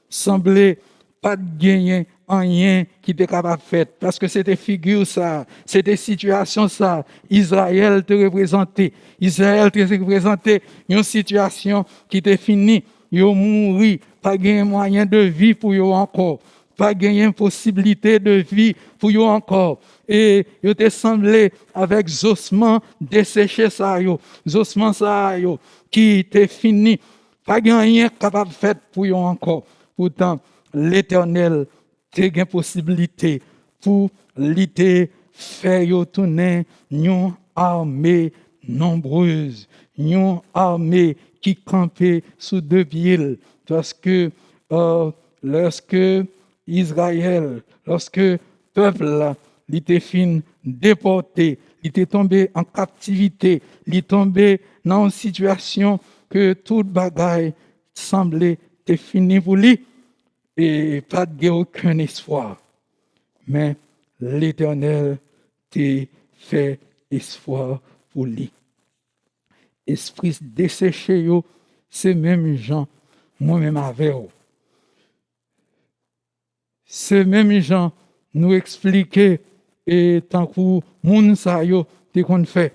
Semblait pas de gagner en rien qui était capable de faire, parce que c'était figure ça, c'était situation ça. Israël te représentait. Israël te représentait une situation qui était finie. Ils mouru, pas gagner moyen de vie pour eux encore. Pas gagner possibilité de vie pour eux encore. Et il te semblé avec ossements desséchés ça yo, ossements ça yo qui était fini. Pas rien capable de faire pour eux encore. Pourtant, l'Éternel te gain possibilité pour l'été faire yo tourner une armée nombreuse, une armée qui campait sous deux pieds. Parce que lorsque Israël, lorsque peuple il était fin déporté, il était tombé en captivité, il est tombé dans une situation que toute bagaille semblait être fini pour lui et pas de aucun espoir. Mais l'Éternel t'a fait espoir pour lui. Esprit desséché, c'est même gens, moi-même avec eux. C'est même gens nous expliquer et tant que moun sa yo te kon fait.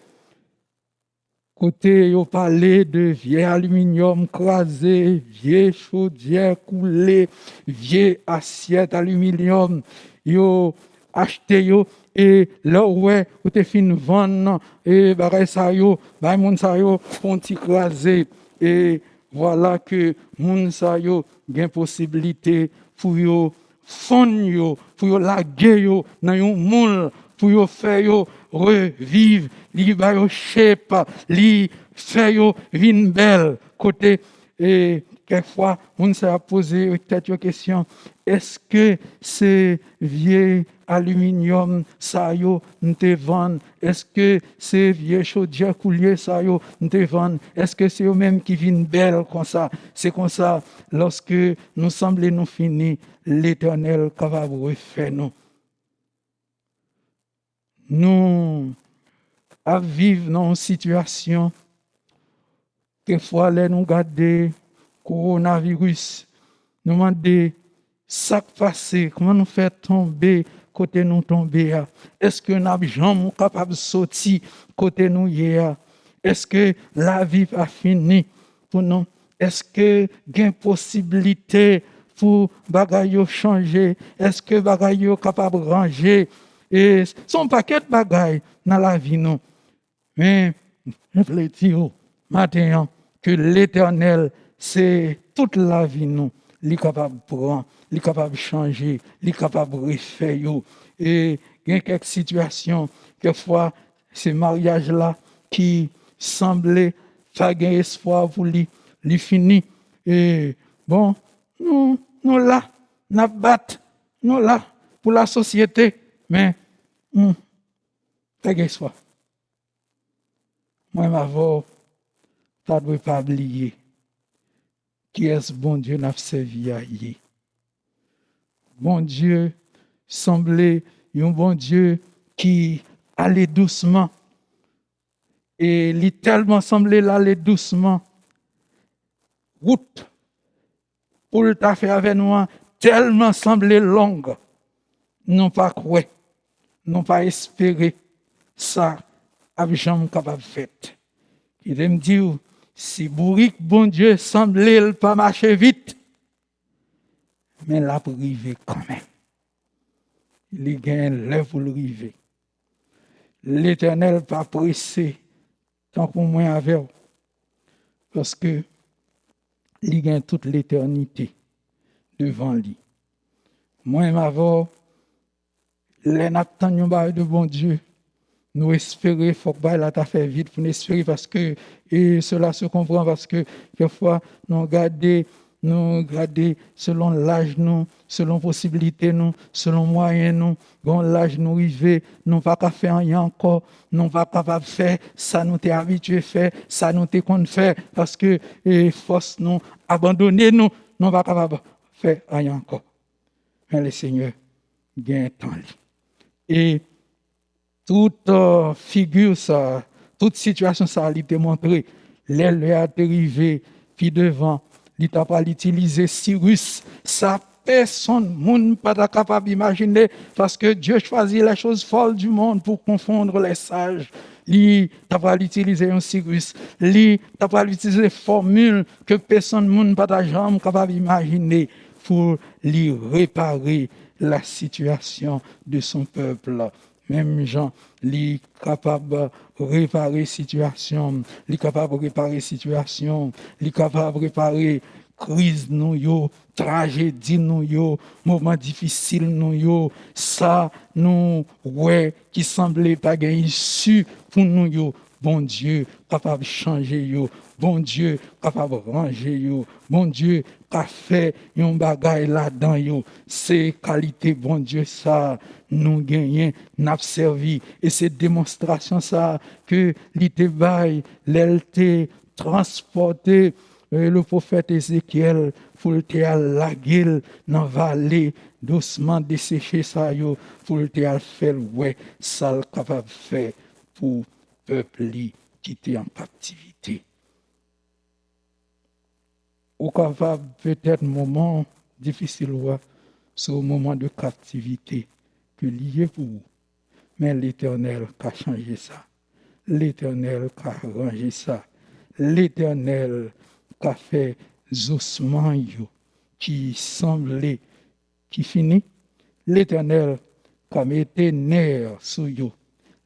Côté yo parler de vieux aluminium crasé, vieux chaudière coulé, vieux assiette aluminium, yo acheté yo et là ouais ou te fin vendre et bagay sa yo bay moun sa yo font ti craser et voilà que moun sa yo gen possibilité pour yo fond yo pour yo laguer yo dans yon moule pour yo faire yo revivre li ba yo shape li fait yo vin belle côté et quelquefois on s'est posé peut-être une question est-ce que ces vieux aluminium ça yo n'te vend est-ce que ces vieux chaudière coulier ça yo n'te vend est-ce que c'est eux même qui viennent belle comme ça c'est comme ça lorsque nous semblons nous finir l'Éternel capable de refaire nous à vivre dans une situation quelquefois là nous garder coronavirus nous demander ça qui passé comment nous faire tomber côté nous tomber est-ce que nous sommes capables de sortir côté nous hier est-ce que la vie a fini pour nous est-ce que il y a une possibilité pour bagay yo changer est-ce que bagay yo capable ranger et son paquet de bagay dans la vie non mais je voulais dire matin que l'Éternel c'est toute la vie nous li capable prendre li capable changer li capable refaire yo et il y a quelques situations quelquefois ces mariages là qui semblaient pas gain espoir pour li fini et bon nous là n'a battre nous là pour la société mais pas gain espoir moi m'avou pas doit pas oublier qui est-ce bon Dieu n'a servi à y. Bon Dieu semblait un bon Dieu qui allait doucement et il tellement semblait aller doucement route pour le faire avec nous tellement semblait longue non pas croire non pas espérer ça avec jamais capable fait il me dit si bourrique bon Dieu semblait pas marcher vite mais l'a privé quand même il gagne l'œuvre pour le river l'Éternel pas pressé tant qu'on moins avec parce que il gagne toute l'éternité devant lui moi m'avou les n'attendons pas de bon Dieu nous espérer faut que la ta fait vite pour nous espérer parce que et cela se comprend parce que quelquefois nous regarder selon l'âge nous selon possibilité nous selon moyen nous quand l'âge nous arrivé nous pas qu'à faire rien encore nous pas capable faire ça nous t'es habitué faire ça nous t'es qu'on faire parce que force nous abandonner nous pas capable faire rien encore mais le Seigneur gagne temps et toute figure ça toute situation ça lui démontrer l'aile a arrivé puis devant il t'a pas utiliser Cyrus ça personne monde pas capable d'imaginer parce que Dieu choisit les choses folles du monde pour confondre les sages il t'a pas utiliser un Cyrus il t'a pas utiliser formule que personne monde pas jamais capable d'imaginer pour lui réparer la situation de son peuple même Jean li capable réparer situation li capable réparer situation li capable réparer crise nous yo tragédie nous yo moment difficile nous yo ça nous ouais qui semblait pas gain issue pour nous yo bon Dieu capable changer yo bon Dieu capable ranger yo bon Dieu qu'a fait un bagay là-dedans yo c'est qualité bon Dieu ça nous gagner n'a servi et c'est démonstration ça que l'ité bail l'était transporté le prophète Ézéchiel pour le te la gueule dans vallée doucement dessécher ça yo pour le te faire ouais ça capable faire pour peuple qui était en captivité ou capable peut-être moment difficile ouais c'est au moment de captivité que lié pour vous mais l'Éternel a changé ça l'Éternel a arrangé ça l'Éternel a fait ossements qui semblait qui finit l'Éternel qu'a mette nerf sous yo.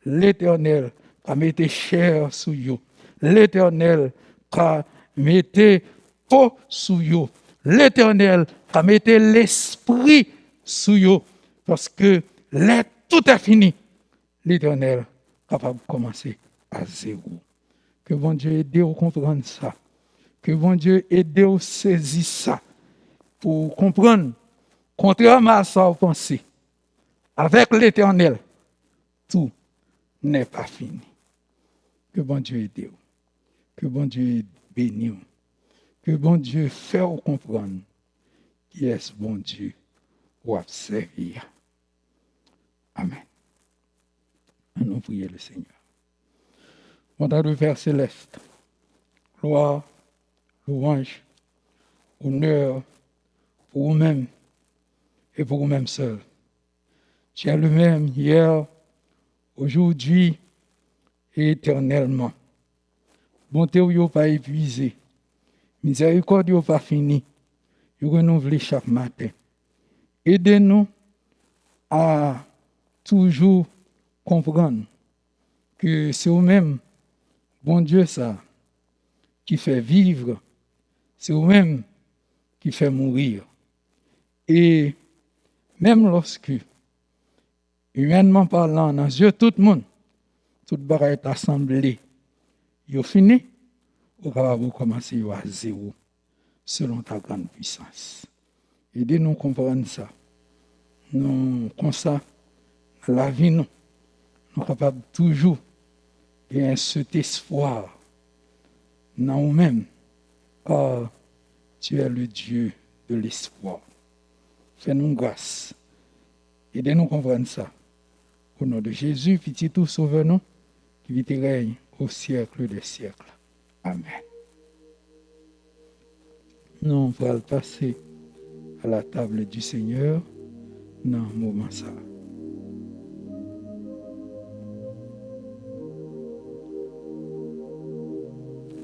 L'Éternel qu'a mette chair sous yo. L'Éternel qu'a mette peau sous yo. L'Éternel qu'a mette l'esprit sous yo. Parce que tout est fini. L'Éternel est capable de commencer à zéro. Que bon Dieu aide à comprendre ça. Que bon Dieu aide à saisir ça. Pour comprendre, contrairement à ça, vous pensez, avec l'Éternel, tout n'est pas fini. Que bon Dieu aide. Que bon Dieu bénisse. Que bon Dieu fasse comprendre qui est ce bon Dieu pour servir. Amen. Nous prions le Seigneur. Mon Père céleste, gloire, louange, honneur pour vous-même et pour vous-même seul. Tu es le même hier, aujourd'hui et éternellement. Bonté ou yo pas épuisé, miséricorde ou pas fini, vous renouvelez chaque matin. Aidez-nous à toujours comprendre que c'est vous-même, bon Dieu, ça, qui fait vivre, c'est vous-même qui fait mourir. Et même lorsque, humainement parlant, dans les yeux de tout le monde, tout le monde est assemblé, il est fini, vous pouvez commencer à zéro, selon ta grande puissance. Aidez-nous à comprendre ça. Nous, comme ça, la vie, nous sommes capables toujours de cet espoir dans nous-mêmes. Car tu es le Dieu de l'espoir. Fais-nous grâce. Aidez-nous à comprendre ça. Au nom de Jésus, petit tout sauveur-nous, qui vit et règne au siècle des siècles. Amen. Nous allons passer à la table du Seigneur dans un moment ça.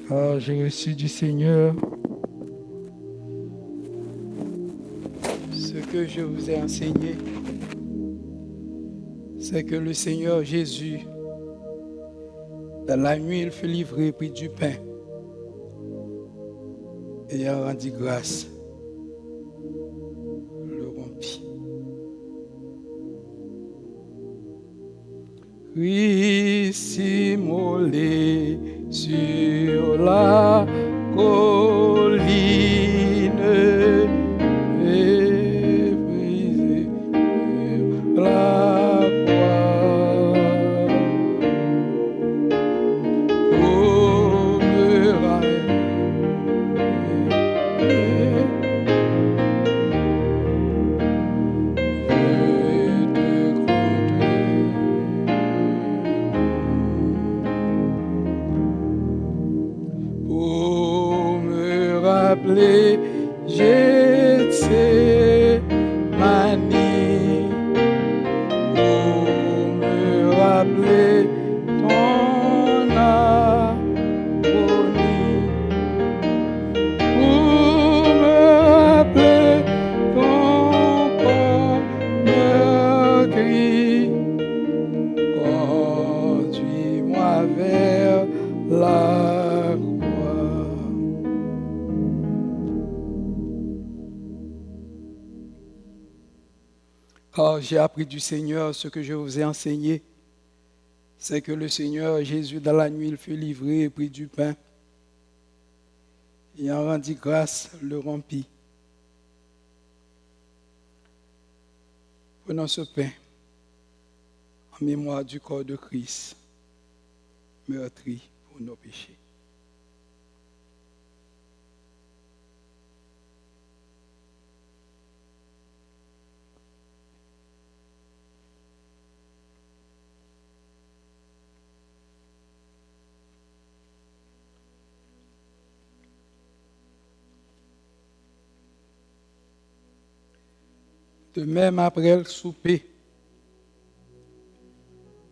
Car j'ai reçu du Seigneur ce que je vous ai enseigné, c'est que le Seigneur Jésus, dans la nuit, il fut livré, prit du pain, et a rendu grâce, le rompit. Christ immolé sur la colline et brisé sur la croix pour me ramener. Rappeler Gethsémani, pour me rappeler ton agonie, pour me rappeler ton corps meurtri, conduis-moi vers la car j'ai appris du Seigneur ce que je vous ai enseigné, c'est que le Seigneur Jésus, dans la nuit, il fut livré et prit du pain. Et en rendit grâce, le rompit. Prenons ce pain en mémoire du corps de Christ, meurtri pour nos péchés. De même, après le souper,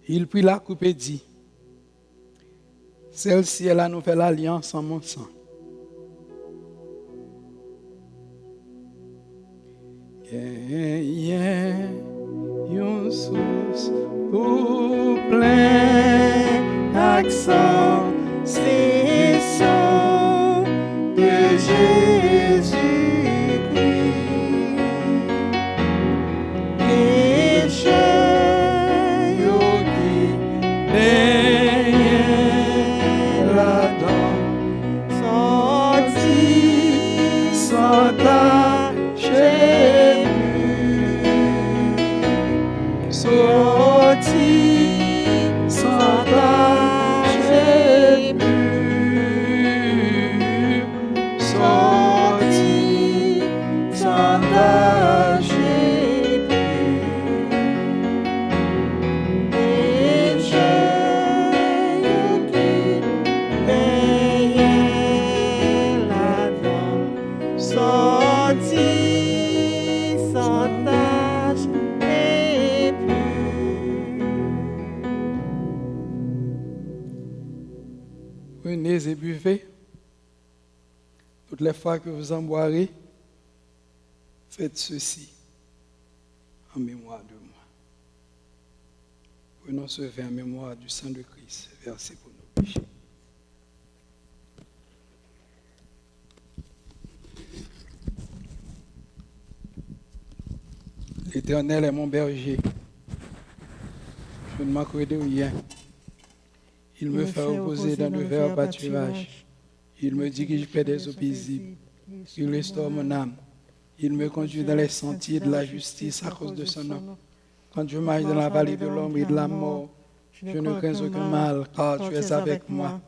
il prit la coupe et dit, « Celle-ci est la nouvelle alliance en mon sang. Yon tout plein accent, c'est sang de Jésus-Christ. Pécheur qui baigne là-dedans, sorti sans tâcher plus, sorti sans tâcher plus, sorti sans tâcher plus. Pécheur qui baigne là-dedans, sorti sans tâche et plus. Prenez et buvez. Toutes les fois que vous en boirez, faites ceci en mémoire de moi. Prenons ce verre en mémoire du sang de Christ, versé pour nos péchés. L'Éternel est mon berger. Je ne manquerai de rien. Il me fait reposer dans de verts pâturages. Il me dirige près des eaux paisibles. Il restaure mon âme. Il me conduit dans les sentiers de la justice à cause de son nom. Quand je marche dans la vallée de l'ombre et de la mort, je ne crains aucun mal, car tu es avec moi.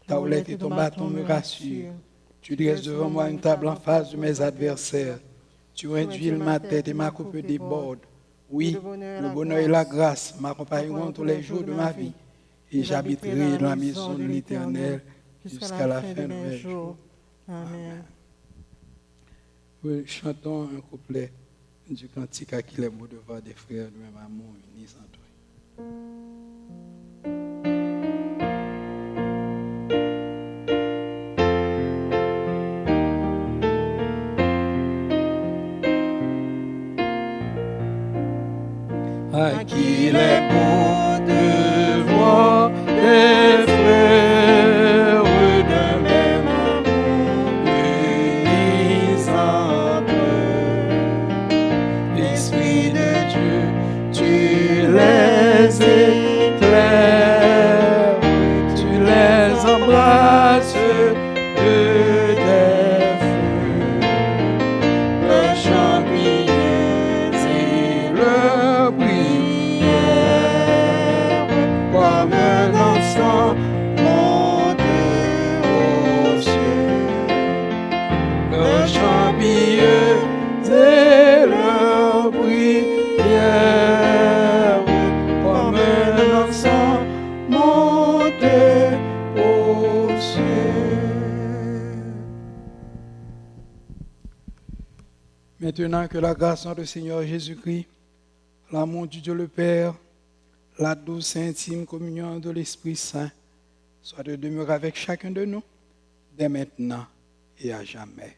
Ta houlette et ton bâton me rassurent. Tu dresses devant moi une table en face de mes adversaires. Tu induis ma tête et ma coupe déborde. Oui, le bonheur et la grâce m'accompagneront tous les jours de ma vie. Et j'habiterai dans la maison de l'Éternel jusqu'à la fin de mes jours. Amen. Oui, chantons un couplet du cantique à qui les beaux devoirs des frères de même amour unis en toi. À qui les beaux devoirs des frères de même amour unis entre eux. L'Esprit de Dieu, tu les éclaires, tu les embrasses de tes feux. Le champignon et le prière, comme l'encens monte aux cieux. Le champignon et le prière, comme l'encens monte aux cieux. Maintenant que la grâce de notre Seigneur Jésus-Christ, l'amour du Dieu le Père, la douce et intime communion de l'Esprit Saint soit de demeurer avec chacun de nous, dès maintenant et à jamais.